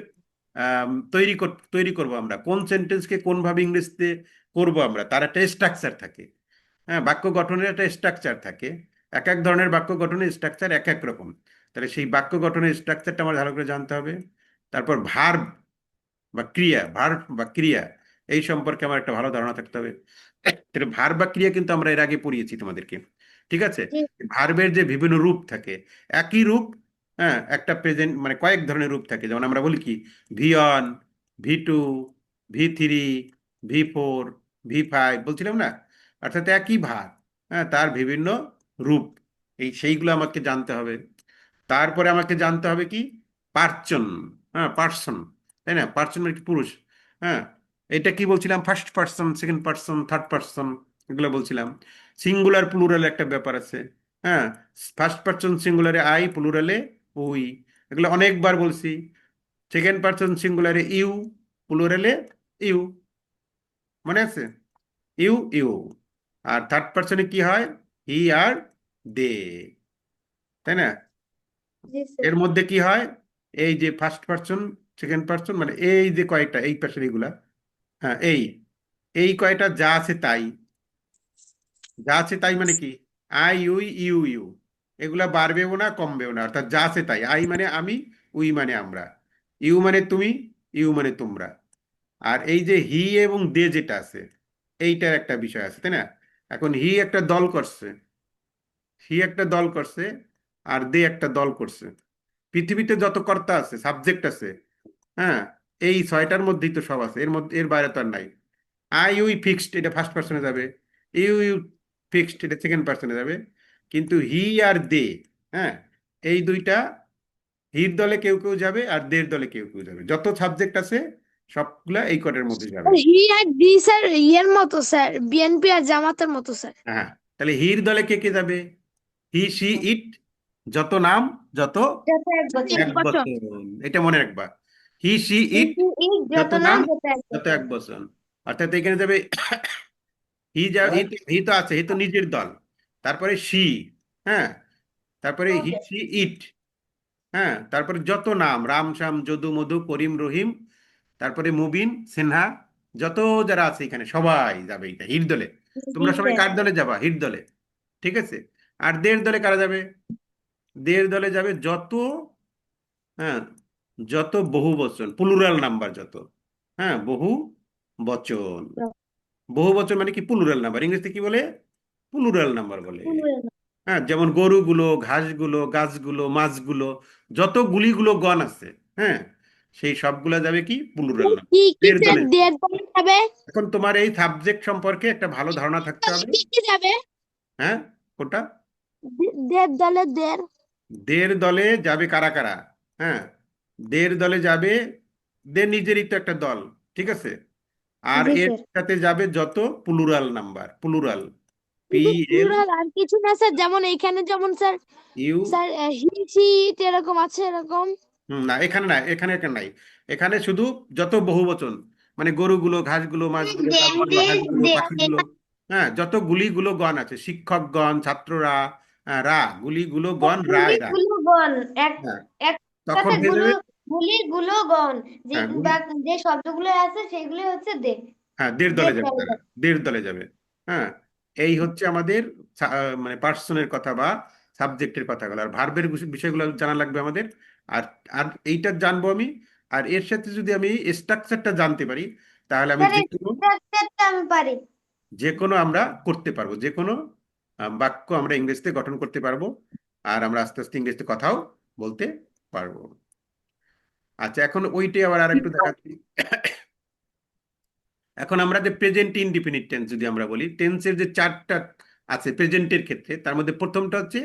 তৈরি করব আমরা, কোন সেন্টেন্সকে কোন ভাবে ইংরেজিতে করব আমরা, তার একটা স্ট্রাকচার থাকে। হ্যাঁ, বাক্য গঠনের একটা স্ট্রাকচার থাকে, এক এক ধরনের বাক্য গঠনের স্ট্রাকচার এক এক রকম। তাহলে সেই বাক্য গঠনের স্ট্রাকচারটা আমার ভালো করে জানতে হবে। তারপর ভার্ব বা ক্রিয়া, ভার্ব বা ক্রিয়া, এই সম্পর্কে আমার একটা ভালো ধারণা থাকতে হবে। তাহলে ভার্ব বা ক্রিয়া কিন্তু আমরা এর আগে পড়িয়েছি তোমাদেরকে, ঠিক আছে। ভার্বের যে বিভিন্ন রূপ থাকে, একই রূপ, হ্যাঁ, একটা প্রেজেন্ট মানে কয়েক ধরনের রূপ থাকে, যেমন আমরা বলি কি V1, V2, V3, V4, V5 বলছিলাম না, অর্থাৎ একই ভার, হ্যাঁ, তার বিভিন্ন রূপ, সেইগুলো আমাকে জানতে হবে। তারপরে আমাকে জানতে হবে কি পার্সন, হ্যাঁ, পার্সন, তাই না, পার্সন মানে কি পুরুষ, হ্যাঁ, এটা কি বলছিলাম, first person, second person, third person, এগুলো বলছিলাম। সিঙ্গুলার প্লুরাল একটা ব্যাপার আছে, হ্যাঁ, ফার্স্ট পার্সন সিঙ্গুলারে আই, প্লুরালে উই, এগুলো অনেকবার বলছি। সেকেন্ড পার্সন সিঙ্গুলারে ইউ, প্লুরালে ইউ, মনে আছে, ইউ ইউ। আর থার্ড পার্সনে কি হয়, হি আর দে, তাই না? জি এর স্যার। মধ্যে কি হয়, এই যে ফার্স্ট পার্সন, সেকেন্ড পার্সন, মানে এই যে কয়টা এই পাশের এগুলা, হ্যাঁ, এই কয়টা যা আছে তাই, যা আছে তাই মানে কি, আই উই ইউ ইউ, এগুলা বাড়বেও না কমবেও না, অর্থাৎ যা আছে তাই, আই মানে আমি, উই মানে আমরা, ইউ মানে তুমি, ইউ মানে তোমরা। আর এই যে হি এবং দে যেটা আছে, এইটার একটা বিষয় আছে, তাই না? এখন হি একটা দল করছে, হি একটা দল করছে, আর দে একটা দল করছে। পৃথিবীতে যত কর্তা আছে, সাবজেক্ট আছে, হ্যাঁ, এই 6টার মধ্যেই তো সব আছে, এর মধ্যে এর বাইরে তো আর নাই। আই উই ফিক্সড, এটা ফার্স্ট পার্সনে যাবে, ইউ ইউ ফিক্সড, এটা সেকেন্ড পার্সনে যাবে। কিন্তু হি আর দে, হ্যাঁ, এই দুইটা, হির দলে কেউ কেউ যাবে আর দের দলে কেউ কেউ যাবে, যত সাবজেক্ট আছে সবগুলা এই কটের মধ্যে যাবে। হি আর ডি স্যার ইয়ের মতো স্যার, বিএনপি আর জামাতের মতো স্যার। হ্যাঁ, তাহলে হির দলে কে কে যাবে, হি সি ইট, যত নাম, যত এটা তো এক বছর। এক এক বছর। বচন, এটা মনে রাখবা। হি সি ইট যত যত নাম নাম যত এক যত বচন। এক বচন। অর্থাৎ এখানে যাবে হি তো আছে, হি তো নিজের দল। তারপরে সি, হ্যাঁ, তারপরে হি সি ইট, হ্যাঁ, তারপরে যত নাম রাম শ্যাম যদু মধু করিম রহিম, তারপরে মুবিন সিনহা, যত যারা আছে এখানে সবাই যাবে এটা হিট দলে। জি তোমরা সবাই স্যার। কার দলে যাবা? হিট দলে। ঠিক আছে। আর দের দলে কারা যাবে? দের দলে যাবে যত, হ্যাঁ, যত বহু বচন, প্লুরাল নাম্বার যত, হ্যাঁ, বহু বচন। বহু বচন মানে কি? প্লুরাল নাম্বার, ইংরেজিতে কি বলে? প্লুরাল নাম্বার বলে। হ্যাঁ, যেমন গরুগুলো, ঘাসগুলো, গাছগুলো, মাছগুলো, যত গুলিগুলো গণ আছে, হ্যাঁ, সেই সবগুলা যাবে কি? প্লুরাল নাম্বার, কি কি দের স্যার দলে। দেড় দলে যাবে? এখন তোমার এই সাবজেক্ট সম্পর্কে একটা ভালো ধারণা থাকতে হবে। কি কি যাবে? হ্যাঁ, কোনটা? দেড় দলে দেড়। দের দলে যাবে কারা কারা? হ্যাঁ, দের দলে যাবে, দের নিজেরই তো একটা দল, ঠিক আছে। আর জি এর স্যার। সাথে যাবে যত প্লুরাল নাম্বার, প্লুরাল, পি শুধু এল প্লুরাল আর কিছু না স্যার, যেমন এইখানে যেমন স্যার, ইউ। স্যার হি শীত এরকম আছে এরকম। না, এখানে নাই, এখানে এখানে নাই। এখানে শুধু যত বহুবচন, মানে গরুগুলো, ঘাসগুলো, মাছগুলো, গাছগুলো, হাঁসগুলো, পাখিগুলো, হ্যাঁ, যত গুলিগুলো গণ আছে, শিক্ষকগণ, ছাত্ররা, রা, গুলিগুলো গণ, রা, এরা, গুলিগুলো গণ এক হ্যাঁ, তখন একসাথে হয়ে যাবে, গুলিগুলো গণ, যে হ্যাঁ, বা যে শব্দগুলো আছে সেগুলো হচ্ছে দে। হ্যাঁ, দের দলে দের যাবে দলে তারা, যাবে। দের দলে যাবে। হ্যাঁ, এই হচ্ছে আমাদের মানে পার্সনের কথা বা সাবজেক্টের কথাগুলো। আর ভার্বের বিষয়গুলো জানা লাগবে আমাদের। আর আর এইটা জানবো আমি। আর এর সাথে যদি আমি স্ট্রাকচারটা জানতে পারি, তাহলে আমি স্যার যে এই কোনো, স্ট্রাকচারটা আমি পারি। যে কোনো আমরা করতে পারবো, যে কোনো বাক্য আমরা ইংরেজিতে গঠন করতে পারবো। আর আমরা আস্তে আস্তে ইংরেজিতে কথাও বলতে পারবো। আচ্ছা, এখন ওইটাই আবার আরেকটু দেখাচ্ছি। এখন আমরা যে প্রেজেন্ট ইনডিফিনিট টেন্স যদি আমরা বলি, টেন্সের যে চারটা আছে প্রেজেন্টের ক্ষেত্রে, তার মধ্যে প্রথমটা হচ্ছে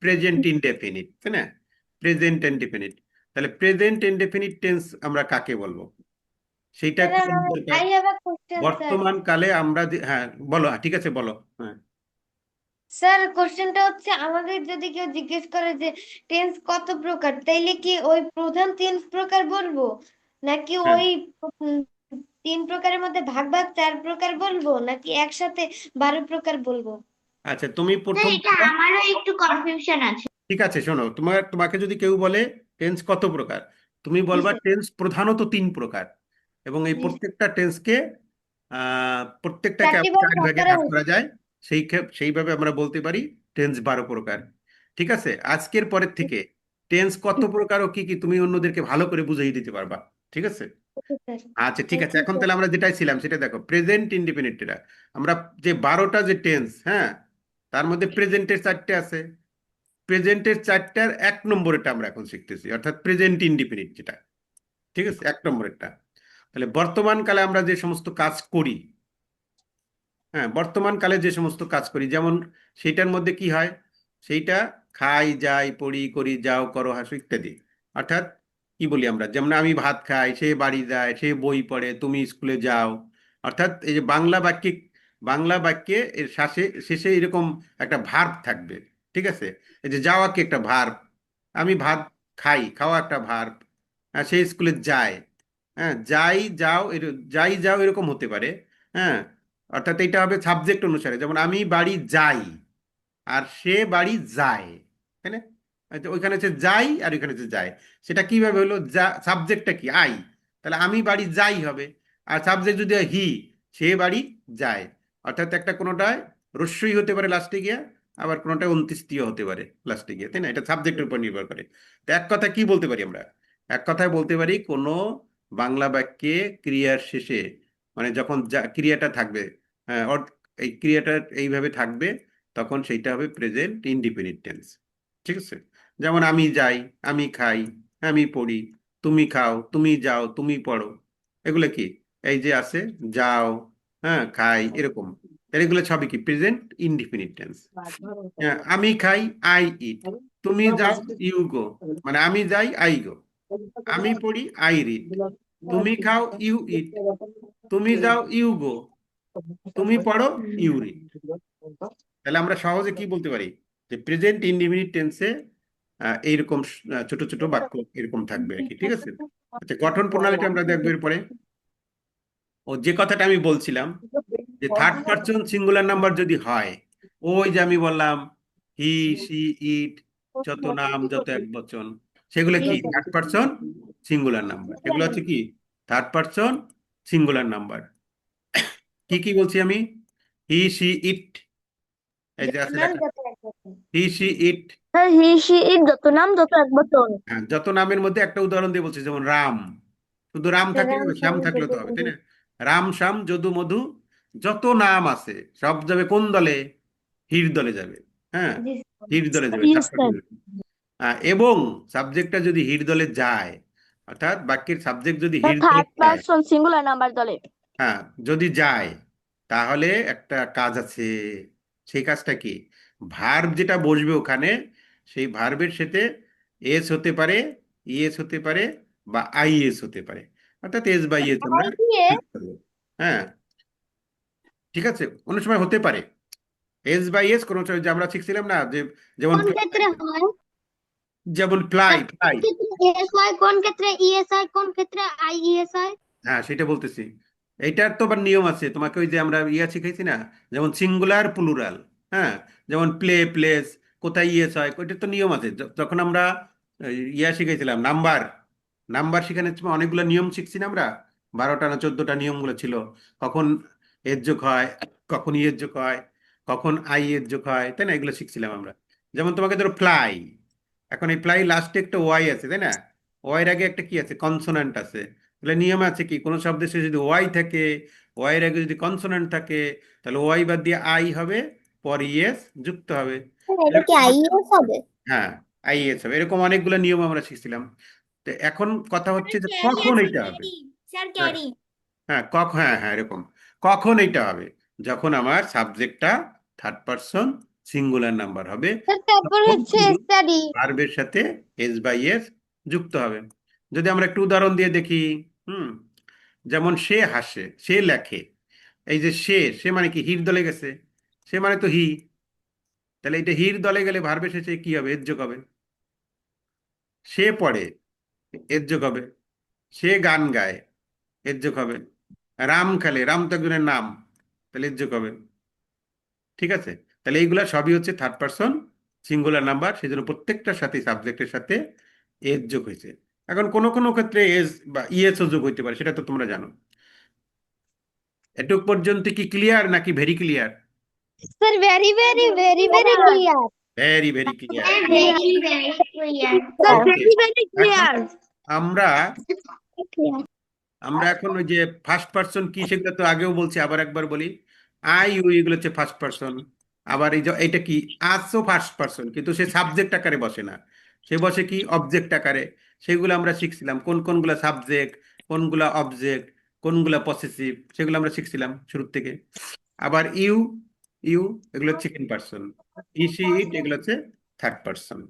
প্রেজেন্ট ইনডেফিনিট, তাই না? Present indefinite. তাহলে প্রেজেন্ট ইনডেফিনিট টেন্স আমরা কাকে বলবো? সেইটা স্যার একটু জানা দরকার। I have a question sir. বর্তমান কালে আমরা যে, হ্যাঁ বলো, ঠিক আছে বলো, হ্যাঁ। স্যার কোশ্চেনটা হচ্ছে, আমাদের যদি কেউ জিজ্ঞেস করে যে টেন্স কত প্রকার, তাইলে কি ওই প্রধান তিন প্রকার বলবো, নাকি হ্যাঁ, ওই উম, তিন প্রকারের মধ্যে ভাগ ভাগ চার প্রকার বলবো, নাকি একসাথে 12 প্রকার বলবো? আচ্ছা, তুমি স্যার প্রথম, এটা আমারও একটু কনফিউশন আছে। ঠিক আছে শোনো, তোমাকে যদি কেউ বলে টেন্স কত প্রকার, তুমি জি বলবা স্যার। টেন্স প্রধানত তিন প্রকার। এবং এই জি স্যার। প্রত্যেকটা টেন্সকে প্রত্যেকটাকে চারটি আবার ভাগে চার ভাগ ভাগে করা ভাগ করা হয়েছে। যায়। সেইভাবে আমরা বলতে পারি টেন্স 12 প্রকার। ঠিক আছে, আজকের পরের থেকে টেন্স কত প্রকার ও কি কি তুমি অন্যদেরকে ভালো করে বুঝিয়ে দিতে পারবা। ঠিক আছে। Okay sir. আচ্ছা, ঠিক থ্যাংক আছে, ইউ এখন স্যার। তাহলে আমরা যেটাই ছিলাম সেটা দেখো, প্রেজেন্ট ইনডিফিনিটটা আমরা, যে 12টা যে টেন্স, হ্যাঁ, তার মধ্যে প্রেজেন্টের 4টে আছে। প্রেজেন্টের 4টার 1 নম্বরেরটা আমরা এখন শিখতেছি, অর্থাৎ প্রেজেন্ট ইনডিফিনিট যেটা। ঠিক আছে, 1 নম্বরেরটা। তাহলে বর্তমান কালে আমরা যে সমস্ত কাজ করি, হ্যাঁ, বর্তমান কালে যে সমস্ত কাজ করি, যেমন সেইটার মধ্যে কি হয়? সেইটা খাই, যাই, পড়ি, করি, যাও, করো, হাসো ইত্যাদি। অর্থাৎ কি বলি আমরা, যেমন আমি ভাত খাই, সে বাড়ি যায়, সে বই পড়ে, তুমি স্কুলে যাও। অর্থাৎ এই যে বাংলা বাক্যে এর শেষে শেষে এরকম একটা ভার্ব থাকবে। ঠিক আছে, এই যে যাওয়া কি একটা ভার্ব, আমি ভাত খাই, খাওয়া একটা ভার্ব, সে স্কুলে যায়, হ্যাঁ, যাই যাও এরকম হতে পারে। হ্যাঁ, অর্থাৎ এটা হবে সাবজেক্ট অনুসারে, যেমন আমি বাড়ি যাই আর সে বাড়ি যায়, তাই না? আচ্ছা, ওইখানে হচ্ছে যাই আর ওইখানে হচ্ছে যায়। সেটা কিভাবে হলো? সাবজেক্টটা কি? আই। তাহলে আমি বাড়ি যাই হবে। আর সাবজেক্ট যদি হয় হি, সে বাড়ি যায়। অর্থাৎ একটা কোনোটায় রস্যই হতে পারে লাস্টে গিয়ে, আবার কোনোটায় অন্ত্যেষ্টিয় হতে পারে লাস্টে গিয়ে, তাই না? এটা সাবজেক্টের উপর নির্ভর করে। তো এক কথা কি বলতে পারি আমরা? এক কথায় বলতে পারি, কোনো বাংলা বাক্যে ক্রিয়ার শেষে, মানে যখন ক্রিয়াটা থাকবে, হ্যাঁ, এই ক্রিয়াটা এইভাবে থাকবে, তখন সেইটা হবে প্রেজেন্ট ইনডিফিনিট টেন্স। ঠিক আছে। যেমন আমি যাই, আমি খাই, আমি পড়ি, তুমি খাও, তুমি যাও, তুমি পড়ো। এগুলো কি? এই যে আছে, যাও, হ্যাঁ, খাই, এরকম। তাহলে এগুলো সবই কি? Present indefinite tense. আমি খাই, আই ইট। তুমি যাও, ইউ গো, মানে আমি যাই, আই গো। আমি পড়ি, আই রিড। তুমি খাও, ইউ ইট। তুমি যাও, ইউ গো। তুমি পড়ো, ইউ রিড। তাহলে আমরা সহজে কি বলতে পারি? যে প্রেজেন্ট ইনডিফিনিট টেন্সে এইরকম ছোট ছোট বাক্য এরকম থাকবে আর কি। ঠিক আছে। আচ্ছা, গঠন প্রণালীটা আমরা দেখবো এরপরে। ও যে কথাটা আমি বলছিলাম যে থার্ড পারসন সিঙ্গুলার নাম্বার যদি হয়, ওই যে আমি বললাম হি, সি, ইট, যত নাম যত একবচন, সেগুলো কি থার্ড পারসন সিঙ্গুলার নাম্বার। এগুলো হচ্ছে কি থার্ড পারসন সিঙ্গুলার নাম্বার। কি কি বলছি আমি? হি, সি, ইট, এই যে আছে নাম দেখা, যত একবচন। He, she, it. Sir he she it যত নাম যত এক বচন। হ্যাঁ, যত নামের মধ্যে একটা উদাহরণ দিয়ে বলছি, যেমন রাম, শুধু রাম থাকলে রাম হবে, শ্যাম শ্যাম থাকলে তো যদু হবে, তাই মধু। না? রাম, শ্যাম, যদু, মধু, যত নাম আছে সব যাবে কোন দলে? হির দলে যাবে। হ্যাঁ, জি হির দলে যাবে, ইয়েস থার্ড স্যার। পারসন। এবং সাবজেক্টটা যদি হির দলে যায়, অর্থাৎ বাক্যের সাবজেক্ট যদি হির দলে থার্ড যায়, পারসন সিঙ্গুলার নাম্বার দলে। হ্যাঁ যদি যায়, তাহলে একটা কাজ আছে। সেই কাজটা কি? ভার্ব যেটা বসবে ওখানে, সেই ভার্বের সাথে এস হতে পারে, ইএস হতে পারে, বা আইএস হতে পারে। অর্থাৎ এস বাই এস আমরা IES use করবো। হ্যাঁ, ঠিক আছে, অনেক সময় হতে পারে এস বাই এস, কোনো সময় যে আমরা শিখছিলাম না যে, যেমন কোন ক্ষেত্রে হয়? যেমন প্লাই, কোন ক্ষেত্রে এস হয়, কোন ক্ষেত্রে ইএস হয়, কোন ক্ষেত্রে আইইএস হয়? হ্যাঁ সেটা বলতেছি। এইটার তো আবার নিয়ম আছে, তোমাকে ওই যে আমরা শিখাইছি না, যেমন সিঙ্গুলার প্লুরাল। হ্যাঁ, যেমন প্লে, প্লেস, কোথায় ইয়েস হয়, ওইটার তো নিয়ম আছে। যখন আমরা শিখাইছিলাম নাম্বার, নাম্বার শেখানোর সময় অনেকগুলো নিয়ম শিখছি না আমরা, 12টা না 14টা নিয়মগুলো ছিল। কখন এর যোগ হয়, কখন ইয়ের যোগ হয়, কখন আই এর যোগ হয়, তাই না? এগুলো শিখছিলাম আমরা। যেমন তোমাকে ধরো প্লাই, এখন এই প্লাই লাস্টে একটা ওয়াই আছে, তাই না? ওয়াইয়ের আগে একটা কি আছে, কনসোনান্ট আছে। তাহলে নিয়ম আছে কি, কোনো শব্দের শেষে যদি ওয়াই থাকে, ওয়াই এর আগে যদি কনসোনেন্ট থাকে, তাহলে ওয়াই বাদ দিয়ে আই হবে, পর ইএস যুক্ত হবে। এটা কি এরকম আইইএস হবে? হ্যাঁ, আইএস হবে। এরকম অনেকগুলো নিয়ম আমরা শিখছিলাম। তো এখন কথা হচ্ছে যে কখন এটা হবে। স্যার হ্যাঁ, ক্যারি। হ্যাঁ কখন, হ্যাঁ হ্যাঁ এরকম, কখন এটা হবে? যখন আমার সাবজেক্টটা থার্ড পারসন সিঙ্গুলার নাম্বার হবে, স্যার তারপর তখন হচ্ছে শুধু স্টাডি। ভার্বের সাথে এস বাই এস যুক্ত হবে। যদি আমরা একটু উদাহরণ দিয়ে দেখি, হুম, যেমন সে হাসে, সে লেখে, এই যে সে মানে কি হির দলে গেছে, সে মানে তো হি। তাহলে এটা হির দলে গেলে ভার্বের শেষে কি হবে? এর যোগ হবে। সে পড়ে, এর যোগ হবে। সে গান গায়, এর যোগ হবে। রাম খেলে, রাম তো একজনের নাম, তাহলে এর যোগ হবে। ঠিক আছে, তাহলে এইগুলা সবই হচ্ছে থার্ড পারসন সিঙ্গুলার নাম্বার, সেই জন্য প্রত্যেকটার সাথে সাবজেক্টের সাথে এস যোগ হয়েছে। এখন কোনো কোনো ক্ষেত্রে এস বা ইএসও যোগ হইতে পারে, সেটা তো তোমরা জানো। এটুক পর্যন্ত কি ক্লিয়ার নাকি very clear? Sir very very very very clear. Very very clear. Very very clear. Sir okay, very very এখন ক্লিয়ার। আমরা আমরা এখন ওই যে ফার্স্ট পার্সন কি, সেগুলো তো আগেও বলছি, আবার একবার বলি। আই ইউ এগুলো হচ্ছে ফার্স্ট পার্সন। আবার এই যে এটা কি, আজও ফার্স্ট পার্সন, কিন্তু সে সাবজেক্ট আকারে বসে না, সে বসে কি অবজেক্ট আকারে। সেগুলো আমরা শিখছিলাম, কোন কোনগুলা সাবজেক্ট, কোনগুলা অবজেক্ট, কোনগুলা পসেসিভ, সেগুলো আমরা শিখছিলাম শুরুর থেকে। আবার ইউ, ইউ এগুলো হচ্ছে সেকেন্ড পার্সন। ইসি, ইট এগুলো হচ্ছে থার্ড পার্সন।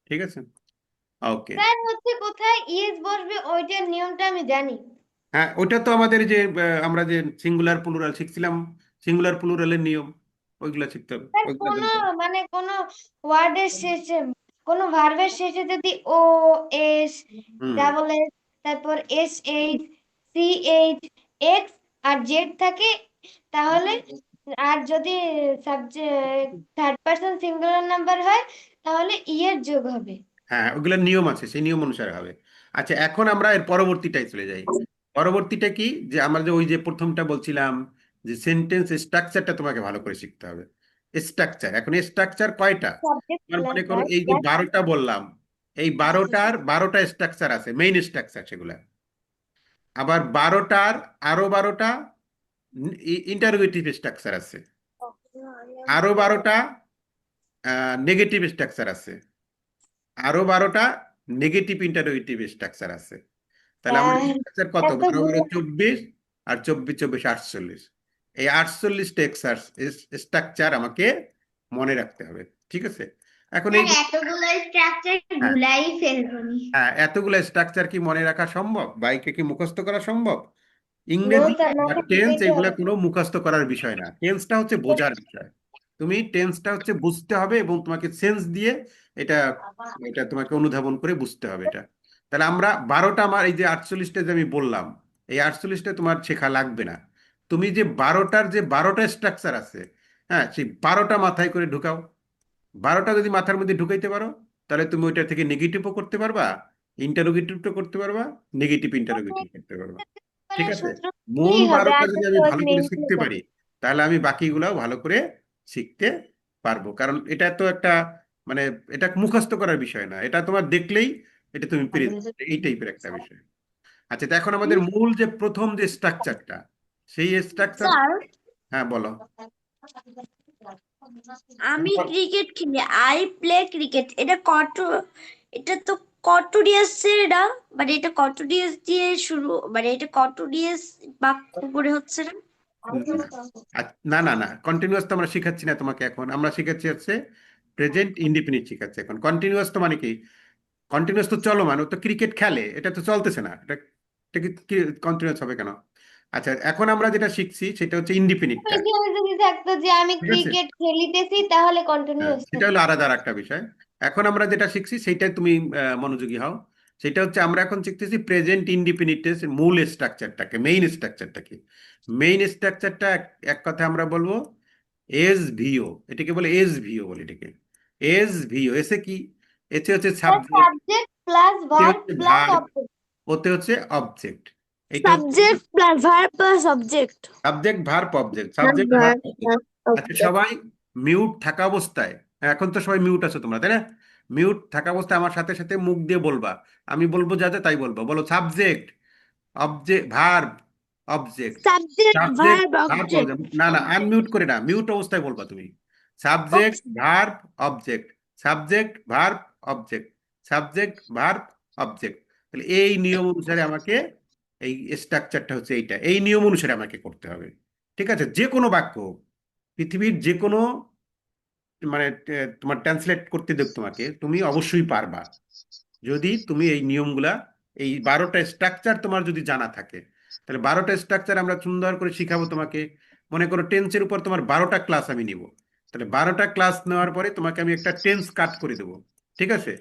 ঠিক আছে, ওকে। স্যার হচ্ছে কোথায় ইএস বসবে ওইটার নিয়মটা আমি জানি। হ্যাঁ, ওটা তো আমাদের যে আমরা যে সিঙ্গুলার প্লুরাল শিখছিলাম, সিঙ্গুলার প্লুরালের নিয়ম, ওইগুলো শিখতে হবে, স্যার ওইগুলো কোনো জানতে হবে। মানে কোনো ওয়ার্ডের শেষে, কোনো ভার্বের শেষে যদি O, S, hmm, double S, তারপর S H, C H, X আর জেড থাকে, তাহলে, আর যদি subject third person singular number হয়, তাহলে ই এর যোগ হবে। হ্যাঁ ওগুলোর নিয়ম আছে, সেই নিয়ম অনুসারে হবে। আচ্ছা, এখন আমরা এর পরবর্তীটাই চলে যাই। পরবর্তীটা কি, যে আমরা যে ওই যে প্রথমটা বলছিলাম যে সেন্টেন্স স্ট্রাকচারটা তোমাকে ভালো করে শিখতে হবে। স্ট্রাকচার, এখন স্ট্রাকচার কয়টা? সাবজেক্ট তোমার প্লাস মনে করো ভার্ব এই যে প্লাস 12টা বললাম, এই 12টার স্ট্রাকচার আছে, মেইন স্ট্রাকচার সেগুলা। আবার 12টার আরো 12টা ইন্টারোগেটিভ স্ট্রাকচার আছে। আরো 12টা নেগেটিভ স্ট্রাকচার আছে। আরো 12টা নেগেটিভ ইন্টারোগেটিভ স্ট্রাকচার আছে। তাহলে আমার স্ট্রাকচার কত? এত 12 গুলো। 24, আর 24 24 48। এই 48টা স্ট্রাকচার আমাকে মনে রাখতে হবে। ঠিক আছে, এখন এই স্যার যে এতগুলো স্ট্রাকচার হ্যাঁ, ভুলাই ফেলবনি। হ্যাঁ এতগুলো স্ট্রাকচার কি মনে রাখা সম্ভব? বাইকে কি মুখস্থ করা সম্ভব? নো ইংরেজি স্যার, আর মাথায় টেন্স ঢুকাইতে এগুলা হবে। কোনো মুখস্থ করার বিষয় না, টেন্সটা হচ্ছে বোঝার বিষয়। তুমি টেন্সটা হচ্ছে বুঝতে হবে, এবং তোমাকে সেন্স দিয়ে এটা এটা তোমাকে অনুধাবন করে বুঝতে হবে এটা। তাহলে আমরা 12টা, আমার এই যে 48টা যে আমি বললাম, এই 48টা তোমার শেখা লাগবে না। তুমি যে 12টার যে 12টা স্ট্রাকচার আছে, হ্যাঁ, সেই 12টা মাথায় করে ঢুকাও। 12টা যদি মাথার মধ্যে ঢুকাইতে পারো, তাহলে তুমি ওইটা থেকে নেগেটিভও করতে পারবা, ইন্টারোগেটিভও করতে পারবা, নেগেটিভ ইন্টারোগেটিভ করতে পারবা। ঠিক আছে? সূত্র মূল হবে 12টা আর যদি তো আমি সহজ ভালো করে মেইন শিখতে পারি, তাহলে আমি বাকিগুলাও ভালো করে শিখতে পারবো। কারণ এটা তো একটা, মানে এটা মুখস্থ করার বিষয় না, এটা তোমার দেখলেই এটা তুমি পেরে যাবে, এই টাইপের একটা বিষয়। আচ্ছা, তো এখন আমাদের মূল যে প্রথম যে স্ট্রাকচারটা, সেই স্ট্রাকচার, স্যার হ্যাঁ বলো। আমি ক্রিকেট খেলি, আই প্লে ক্রিকেট, এটা তো কত ডিএস এটা, মানে এটা কত ডিএস দিয়ে শুরু, মানে এটা কত ডিএস বাক্য করে হচ্ছে না? না না না, কন্টিনিউয়াস তো আমরা শিখাচ্ছি না তোমাকে, এখন আমরা শিখাচ্ছি হচ্ছে প্রেজেন্ট ইনডিফিনিট শিখাচ্ছি এখন। কন্টিনিউয়াস তো মানে কি? কন্টিনিউয়াস তো চলমান, ও তো ক্রিকেট খেলে, এটা তো চলতেছে না, এটা এটা কি কন্টিনিউয়াস হবে কেন? আচ্ছা, এখন আমরা যেটা শিখছি সেটা হচ্ছে ইনডিফিনিটটা। এখানে যদি থাকতো যে আমি ঠিক আছে? ক্রিকেট খেলিতেছি, তাহলে হ্যাঁ, কন্টিনিউয়াস সেটা থাকতো। হলো আলাদা আর একটা বিষয়। এখন আমরা যেটা শিখছি সেইটাই তুমি মনোযোগী হও। সেটা হচ্ছে আমরা এখন শিখতেছি প্রেজেন্ট ইনডিফিনিটের মূল স্ট্রাকচারটাকে, মেইন স্ট্রাকচারটাকে। মেইন স্ট্রাকচারটা এক কথা আমরা বলবো এস ভিও, এটাকে বলে এস ভিও বলে এটাকে। এস ভিও, এসে কি? এতে হচ্ছে সাবজেক্ট, সাবজেক্ট প্লাস এতে ভার্ব হচ্ছে প্লাস ভার্ব, অবজেক্ট। ওতে হচ্ছে অবজেক্ট। এটা হচ্ছে subject plus verb plus object. Subject verb object, subject verb object. আচ্ছা, সবাই মিউট থাকা অবস্থায়, এখন তো সবাই মিউট আছো তোমরা, তাই না? মিউট থাকা অবস্থায় আমার সাথে সাথে মুখ দিয়ে বলবা, আমি বলবো যাতে তাই বলবো। বলো subject, object, verb, object. Subject subject verb verb, object. না না, আনমিউট করে না, মিউট অবস্থায় বলবা তুমি। Subject verb object, subject verb object, subject verb object. তাহলে এই নিয়ম অনুসারে আমাকে, এই স্ট্রাকচারটা হচ্ছে এইটা, এই নিয়ম অনুসারে আমাকে করতে হবে। ঠিক আছে? যে কোনো বাক্য, পৃথিবীর যে কোনো, মানে তোমার ট্রান্সলেট করতে দেব তোমাকে, তুমি অবশ্যই পারবা যদি তুমি এই নিয়মগুলা, এই 12টা স্ট্রাকচার তোমার যদি জানা থাকে। তাহলে 12টা স্ট্রাকচার আমরা সুন্দর করে শিখাবো তোমাকে। মনে করো টেন্সের উপর তোমার 12টা ক্লাস আমি নিব, তাহলে 12টা ক্লাস নেওয়ার পরে তোমাকে আমি একটা টেন্স কাট করে দেবো। ঠিক আছে?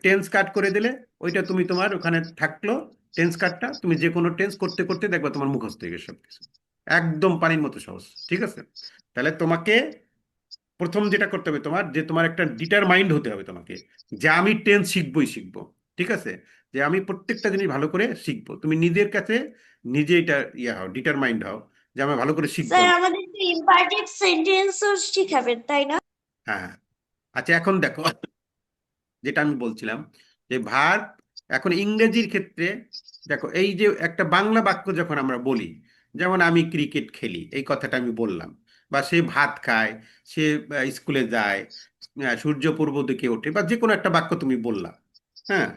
টেন্স কাট করে দিলে ওইটা তুমি তোমার ওখানে থাকলো, টেন্স কাটটা তুমি যে কোনো টেন্স করতে করতে দেখবা তোমার মুখস্থ হয়ে গেছে সবকিছু, একদম পানির মতো সহজ। ঠিক আছে? তাহলে তোমাকে প্রথম যেটা করতে হবে, তোমার যে তোমার একটা ডিটারমাইন্ড হতে হবে তোমাকে, যে আমি টেন্স শিখবই শিখবো। ঠিক আছে? যে আমি প্রত্যেকটা জিনিস ভালো করে শিখবো, তুমি নিজের কাছে নিজে এটা হও, ডিটারমাইন্ড হও যে আমি ভালো করে শিখবো। স্যার আমাদের তো ইম্পারফেক্ট সেন্টেন্সও শিখাবেন তাই না? হ্যাঁ। আচ্ছা, এখন দেখো যেটা আমি বলছিলাম, যে ভার্ব, এখন ইংরেজির ক্ষেত্রে দেখো, এই যে একটা বাংলা বাক্য যখন আমরা বলি, যেমন আমি ক্রিকেট খেলি, এই কথাটা আমি বললাম, বা সে ভাত খায়, সে স্কুলে যায়, সূর্য পূর্ব দিকে ওঠে, বা যে কোনো একটা বাক্য তুমি বললা। হ্যাঁ,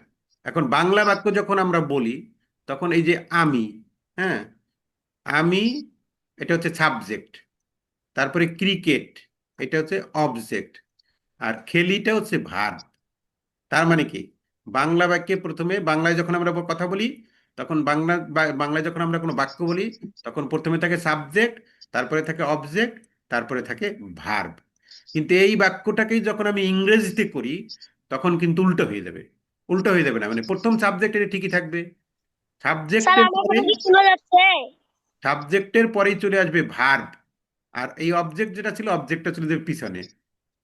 এখন বাংলা বাক্য যখন আমরা বলি, তখন এই যে আমি, হ্যাঁ, আমি, এটা হচ্ছে সাবজেক্ট, তারপরে ক্রিকেট, এটা হচ্ছে অবজেক্ট, আর খেলিটা হচ্ছে ভার্ব। তার মানে কি? বাংলা বাক্যে প্রথমে, বাংলায় যখন আমরা কথা বলি, তখন বাংলায় যখন আমরা কোনো বাক্য বলি, তখন প্রথমে থাকে সাবজেক্ট, তারপরে থাকে অবজেক্ট, তারপরে থাকে ভার্ব। কিন্তু এই বাক্যটাকেই যখন আমি ইংরেজিতে করি, তখন কিন্তু উল্টো হয়ে যাবে। উল্টো হয়ে যাবে না, মানে প্রথম সাবজেক্ট এটা ঠিকই থাকবে, স্যার সাবজেক্টের আমার পরে, কথা কি শোনা যাচ্ছে? সাবজেক্টের পরেই চলে আসবে ভার্ব। আর এই অবজেক্ট যেটা ছিল, অবজেক্টটা ছিল যে পিছনে,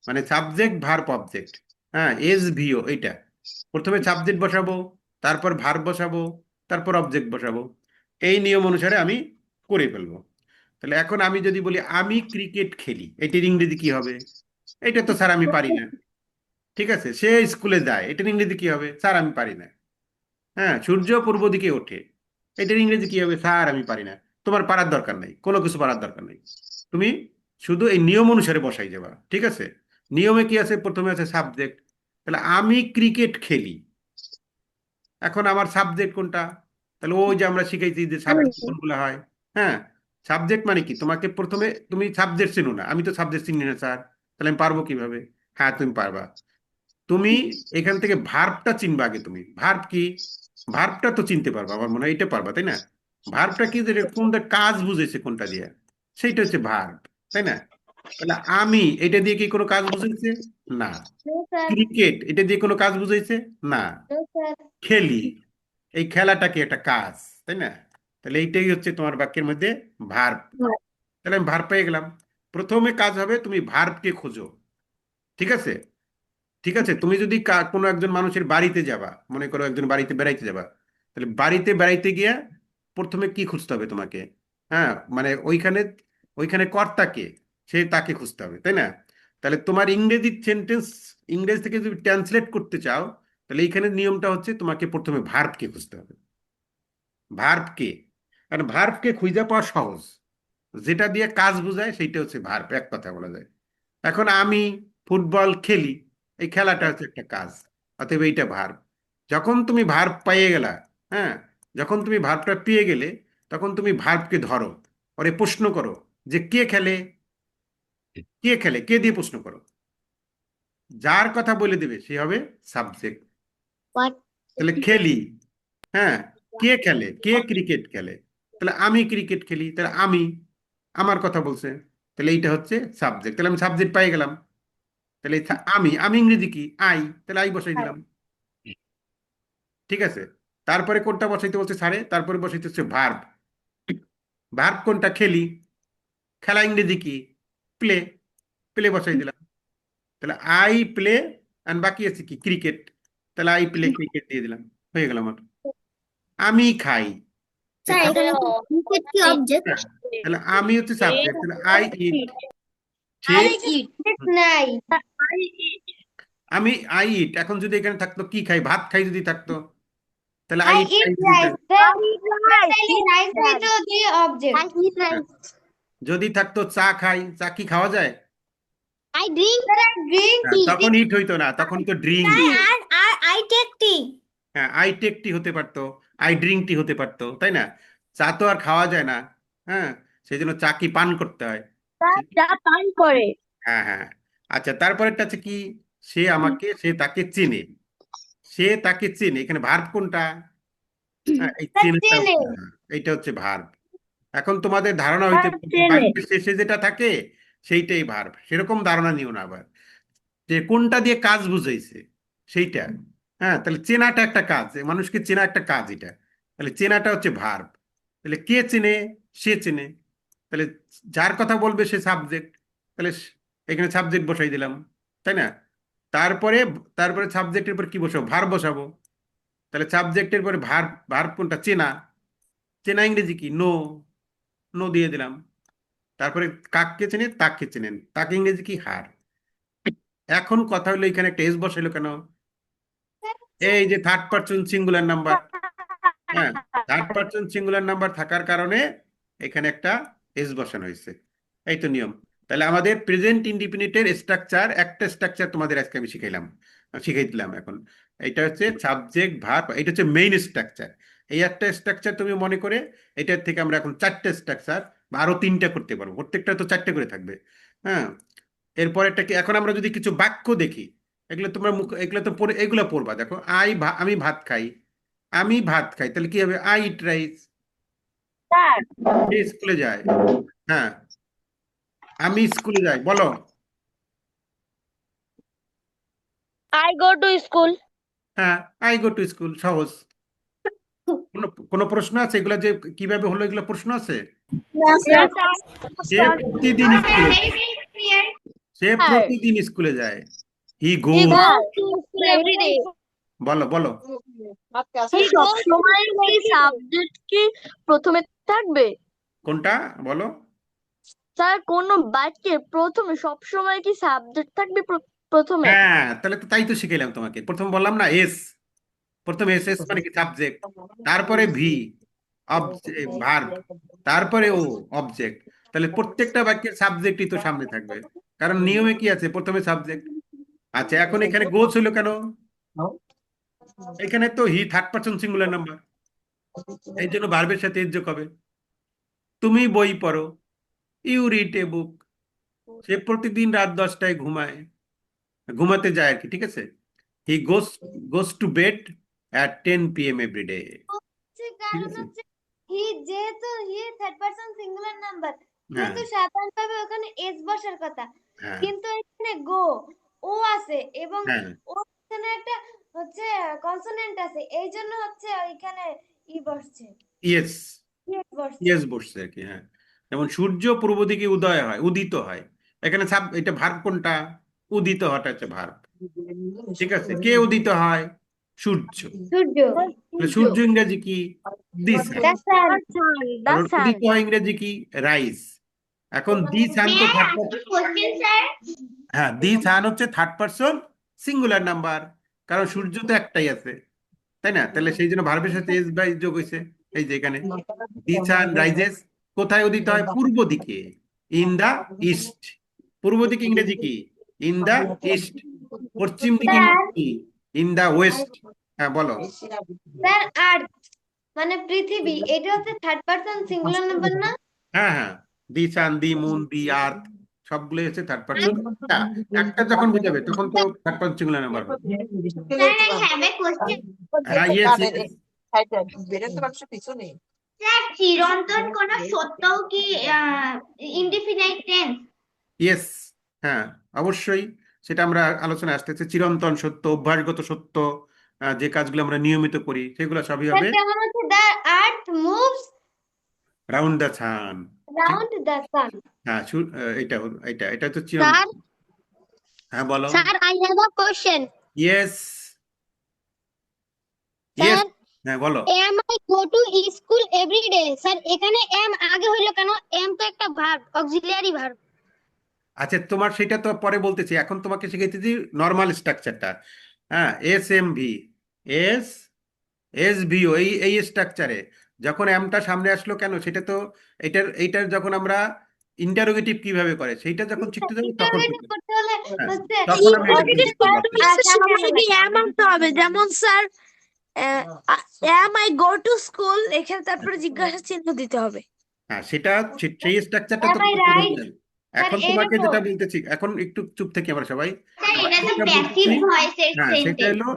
মানে সাবজেক্ট ভার্ব অবজেক্ট। হ্যাঁ, এস ভিও, এইটা প্রথমে সাবজেক্ট বসাবো, তারপর ভার্ব বসাবো, তারপর অবজেক্ট বসাবো। এই নিয়ম অনুসারে আমি করে ফেলবো। তাহলে এখন আমি যদি বলি আমি ক্রিকেট খেলি, এটির ইংরেজি কি হবে? এটা তো স্যার আমি পারি না। ঠিক আছে? সে স্কুলে যায়, এটার ইংরেজি কি হবে? স্যার আমি পারি না। হ্যাঁ, সূর্য পূর্ব দিকে ওঠে, এটার ইংরেজি কি হবে? স্যার আমি পারি না। তোমার পারার দরকার নাই, কোনো কিছু পারার দরকার নেই, তুমি শুধু এই নিয়ম অনুসারে বসাই যাবা। ঠিক আছে? নিয়মে কি আছে? প্রথমে আছে সাবজেক্ট, তাহলে আমি ক্রিকেট খেলি, এখন আমার সাবজেক্ট কোনটা? তাহলে ওই যে আমরা শিখাইছি যে সাবজেক্ট কোনগুলো হয়। হ্যাঁ, সাবজেক্ট মানে কি? তোমাকে প্রথমে, তুমি সাবজেক্ট চিনো না, আমি তো সাবজেক্ট চিনি না স্যার, তাহলে আমি পারবো কিভাবে? হ্যাঁ, তুমি পারবা। তুমি এখান থেকে ভার্বটা চিনবা আগে, তুমি ভার্ব কি, ভার্বটা তো চিনতে পারবা, আমার মনে হয় এটা পারবা, তাই না? ভার্বটা কি, যে কোনটা কাজ বুঝেছে কোনটা দিয়ে, সেইটা হচ্ছে ভার্ব, তাই না? তাহলে আমি, এটা দিয়ে কি কোনো কাজ বুঝেছে? না। নো স্যার, ক্রিকেট, এটা দিয়ে কোনো কাজ বুঝেছে? না। No sir. খেলি, এই খেলাটা কি একটা কাজ, তাই না? তাহলে এইটাই হচ্ছে তোমার বাক্যের মধ্যে ভার্ব। তাহলে আমি ভার্ব পেয়ে গেলাম। প্রথমে কাজ হবে তুমি ভার্বকে খোঁজো, ঠিক আছে? ঠিক আছে, তুমি যদি কোনো একজন মানুষের বাড়িতে যাবা, মনে করো একজন বাড়িতে বেড়াইতে যাবা, তাহলে বাড়িতে বেড়াইতে গিয়া প্রথমে কি খুঁজতে হবে তোমাকে? হ্যাঁ, মানে ওইখানে ওইখানে কর্তা কে, সে তাকে খুঁজতে হবে, তাই না? তাহলে তোমার ইংরেজি সেন্টেন্স, ইংরেজি থেকে যদি ট্রান্সলেট করতে চাও, তাহলে এইখানে নিয়মটা হচ্ছে তোমাকে প্রথমে ভার্বকে খুঁজতে হবে। ভার্বকে, কারণ ভার্বকে খুঁজে পাওয়া সহজ, যেটা দিয়ে কাজ বোঝায় সেইটা হচ্ছে ভার্ব, এক কথা বলা যায়। এখন আমি ফুটবল খেলি, এই খেলাটা হচ্ছে একটা কাজ, অতএব এইটা ভার্ব। যখন তুমি ভার্ব পেয়ে গেলা, হ্যাঁ, যখন তুমি ভার্বটা পেয়ে গেলে, তখন তুমি ভার্বকে ধরো, ওরে প্রশ্ন করো যে কে খেলে, কে খেলে, কে দিয়ে প্রশ্ন করো। যার কথা বলে দিবে সে হবে সাবজেক্ট। What? তাহলে খেলি, হ্যাঁ, কে খেলে, কে ক্রিকেট খেলে, তাহলে আমি ক্রিকেট খেলি, তাহলে আমি, আমার কথা বলছে, তাহলে এইটা হচ্ছে সাবজেক্ট। তাহলে আমি সাবজেক্ট পাই গেলাম। তাহলে আমি, আমি ইংরেজি কি, আই, তাহলে আই বসাই দিলাম, ঠিক আছে? তারপরে কোনটা বসাইতে বলছে স্যারে? তারপরে বসাইতে হচ্ছে ভার্ব। ভার্ব কোনটা? খেলি। খেলা ইংরেজি কি? প্লে, প্লে বসাই দিলাম। তাহলে আই প্লে, আর বাকি আছে কি? ক্রিকেট। তাহলে আই প্লে ক্রিকেট দিয়ে দিলাম, হয়ে গেল আমার। আমি খাই, এই স্যার এখানে তো ক্রিকেট কি অবজেক্ট? হ্যাঁ, তাহলে আমি হচ্ছে সাবজেক্ট, তাহলে I eat, say, I eat নাই। আই ইট আমি আই ইট। এখন যদি এখানে থাকতো কি খাই, ভাত খাই যদি থাকতো, তাহলে I I eat eat rice যদি রাইস, তাহলে রাইস দিতেও দিয়ে অবজেক্ট। I eat rice. যদি থাকতো চা খাই, চা কি খাওয়া যায়? আই ড্রিঙ্ক ড্রিঙ্ক হ্যাঁ, তখন ইট হইতো না, তখন তো ড্রিঙ্ক। আর আর আই টেক টি। হ্যাঁ, আই টেক টি হতে পারতো, আই ড্রিঙ্ক টি হতে পারতো, তাই না? চা তো আর খাওয়া যায় না, হ্যাঁ, সেই জন্য চা কি পান করতে হয়। যা পান করে হ্যাঁ হ্যাঁ। আচ্ছা, তারপরেরটা আছে কি? সে আমাকে, সে তাকে চেনে, সে তাকে চেনে, এখানে ভার্ব কোনটা? হ্যাঁ, এই চেনাটা চেনে। হচ্ছে, হ্যাঁ, এইটা হচ্ছে ভার্ব। এখন তোমাদের ধারণা হইতে তার পারে যে চেনে বাক্যের শেষে যেটা থাকে সেইটাই ভার্ব, সেরকম ধারণা নিও না আবার, যে কোনটা দিয়ে কাজ বুঝাইছে সেইটা। হ্যাঁ, তাহলে চেনাটা একটা কাজ, মানুষকে চেনা একটা কাজ এটা, তাহলে চেনাটা হচ্ছে ভার্ব। তাহলে কে চেনে? সে চেনে। তাহলে যার কথা বলবে সে সাবজেক্ট, তাহলে এখানে সাবজেক্ট বসাই দিলাম, তাই না? তারপরে, তারপরে সাবজেক্টের পর কি বসাবো? ভার্ব বসাবো। তাহলে সাবজেক্টের পরে ভার্ব, ভার্ব কোনটা? চেনা। চেনা ইংরেজি কি? নো, নো দিয়ে দিলাম। তারপরে কাককে চেনে, তাককে চেনেন, তাকে ইংরেজি কি? হার। এখন কথা হলো এখানে একটা এস বসাইলো কেন? এই যে থার্ড পারসন সিঙ্গুলার নাম্বার, হ্যাঁ, থার্ড পারসন সিঙ্গুলার নাম্বার থাকার কারণে এখানে একটা এস বসানো হয়েছে। এই তো নিয়ম। তাহলে আমাদের প্রেজেন্ট ইনডিফিনিটের স্ট্রাকচার, একটা স্ট্রাকচার তোমাদের আজকে আমি শিখাইলাম, শিখাই দিলাম এখন। এটা হচ্ছে সাবজেক্ট ভার্ব, এটা হচ্ছে মেইন স্ট্রাকচার। এই একটা স্ট্রাকচার তুমি মনে করে, এটার থেকে আমরা এখন চারটে স্ট্রাকচার বা আরো তিনটা করতে পারবো, প্রত্যেকটা তো চারটে করে থাকবে। হ্যাঁ, এরপর একটা কি, এখন আমরা যদি কিছু বাক্য দেখি, এগুলো তোমরা মুখ, এগুলো তো পড়ে, এগুলো পড়বা। দেখো, আমি ভাত খাই, আমি ভাত খাই, তাহলে কি হবে? I eat rice. স্যার সে স্কুলে যায়, হ্যাঁ, আমি স্কুলে যাই, বলো। আই গো টু স্কুল হ্যাঁ, আই গো টু স্কুল, সহজ। কোনো কোনো প্রশ্ন আছে এগুলো যে কিভাবে হলো, এগুলো প্রশ্ন আছে? সে প্রতিদিন স্কুলে যায়, সে প্রতিদিন স্কুলে যায়, he he goes. Goes to school everyday. বলো বলো। সব সময় কি সাবজেক্ট কি প্রথমে থাকবে কোনটা? বলো। স্যার কোন বাক্যে প্রথমে সব সময় কি সাবজেক্ট থাকবে প্রথমে হ্যাঁ, তাহলে তো তাই তো শিখাইলাম তোমাকে, প্রথম বললাম না এস, প্রথমে এস, এস মানে কি? সাবজেক্ট। তারপরে ভি, ভার্ব। তারপরে ও, অবজেক্ট। তাহলে প্রত্যেকটা বাক্যের সাবজেক্টই তো সামনে থাকবে, কারণ নিয়মে কি আছে? প্রথমে সাবজেক্ট। আচ্ছা, এখন এখানে গোছ হলো কেন? এখানে তো হি থার্ড পারসন সিঙ্গুলার নাম্বার, এই জন্য ভার্বের সাথে এস যোগ হবে। তুমি বই পড়ো, ইউ রিড এ বুক। সে প্রতিদিন রাত 10টায় ঘুমায়, ঘুমাতে যায় আর কি, ঠিক আছে? He goes to bed at 10 PM every day, ঠিক কারণ আছে? হচ্ছে হি, যেহেতু he third person singular number, হ্যাঁ সেহেতু সাধারণভাবে ওখানে এস বসার কথা। হ্যাঁ কিন্তু এখানে গো, ও আছে এবং হ্যাঁ ও এখানে একটা হচ্ছে কনসোনেন্ট আছে, এই জন্য হচ্ছে ওইখানে ই বসছে, ইয়েস, ইয়েস বসছে। ইয়েস বসছে আর কি। হ্যাঁ, যেমন সূর্য পূর্ব দিকে উদয় হয়, উদিত হয়, এখানে এটা ভার্ব কোনটা? উদিত হওয়াটা হচ্ছে ভার্ব। ঠিক আছে, কে উদিত হয়? সূর্য। সূর্য, তাহলে সূর্য ইংরেজি কি? দি সান। The sun. আর ওর উদিত হয় ইংরেজি কি? রাইজ। এখন দি সান তো থার্ড, কোশ্চেন স্যার। হ্যাঁ দি সান হচ্ছে থার্ড পারসন সিঙ্গুলার নাম্বার, কারণ সূর্য তো একটাই আছে, তাই না? তাহলে সেই জন্য ভার্বের সাথে এস বাই যোগ হয়েছে। এই যে এখানে দি সান রাইজেস, কোথায় উদিত হয়? পূর্ব দিকে, ইন দা ইস্ট। পূর্ব দিকে ইংরেজি কি? In the east. পশ্চিম দিকে স্যার, ইংরেজি কি? In the west. হ্যাঁ বলো। স্যার আর্থ মানে পৃথিবী, এটা হচ্ছে থার্ড পারসন সিঙ্গুলার নাম্বার না? হ্যাঁ হ্যাঁ, দি সান, দি মুন, দি আর্থ, সবগুলো হচ্ছে থার্ড পারসন। একটা যখন বুঝাবে তখন তো থার্ড পারসন সিঙ্গুলার নাম্বার হবে। Sir I have A question. হ্যাঁ, ইয়েস ইয়েস। স্যার চিরন্তন কোন সত্যও কি ইনডিফিনাইট টেন্স? ইয়েস, হ্যাঁ অবশ্যই, সেটা আমরা আলোচনায় আসতেছে। চিরন্তন সত্য, অভ্যাসগত সত্য, যে কাজগুলো আমরা নিয়মিত করি সেগুলো সবই স্যার হবে যেমন হচ্ছে the earth moves round the সান। ঠিক, রাউন্ড দ্য সান। হ্যাঁ এটা এটা এটা হচ্ছে স্যার, চিরন্তন। হ্যাঁ বলো। Sir I have a question. Yes, yes, sir হ্যাঁ বলো। Am I go to school every day. Sir এখানে এম আগে হইলো কেন? এম তো একটা ভার্ব, অক্সিলিয়ারি ভার্ব। আচ্ছা, তোমার সেটা তো পরে বলতেছি, এখন তোমাকে শিখাইতেছি নর্মাল স্ট্রাকচারটা। হ্যাঁ, S M V, S S V O, এই এই স্ট্রাকচারে যখন এমটা সামনে আসলো কেন, সেটা তো এইটার যখন আমরা ইন্টারোগেটিভ কিভাবে করে সেইটা যখন শিখতে যাবো তখন ইন্টারোগেটিভ শিখবে। করতে হলে হ্যাঁ, হচ্ছে তখন আমি এটা ইন্টারোগেটিভ বুঝতে পারবো। কন্টিনিউয়াসের সামনে সময় আনা কি লাগে। এম আনতে হবে, যেমন sir am I go to school, এখানে তারপরে জিজ্ঞাসা চিহ্ন দিতে হবে। হ্যাঁ, সেটা সেই স্ট্রাকচারটা এম আই তোমাকে বোঝাতে রাইট? হবে। স্যার এখন তোমাকে এইরকম। যেটা বলতেছি, এখন একটু চুপ থেকে আমরা সবাই, স্যার এটা তো যেটা প্যাসিভ বলতেছি, ভয়েসের হ্যাঁ সেটা সেন্টেন্স। হলো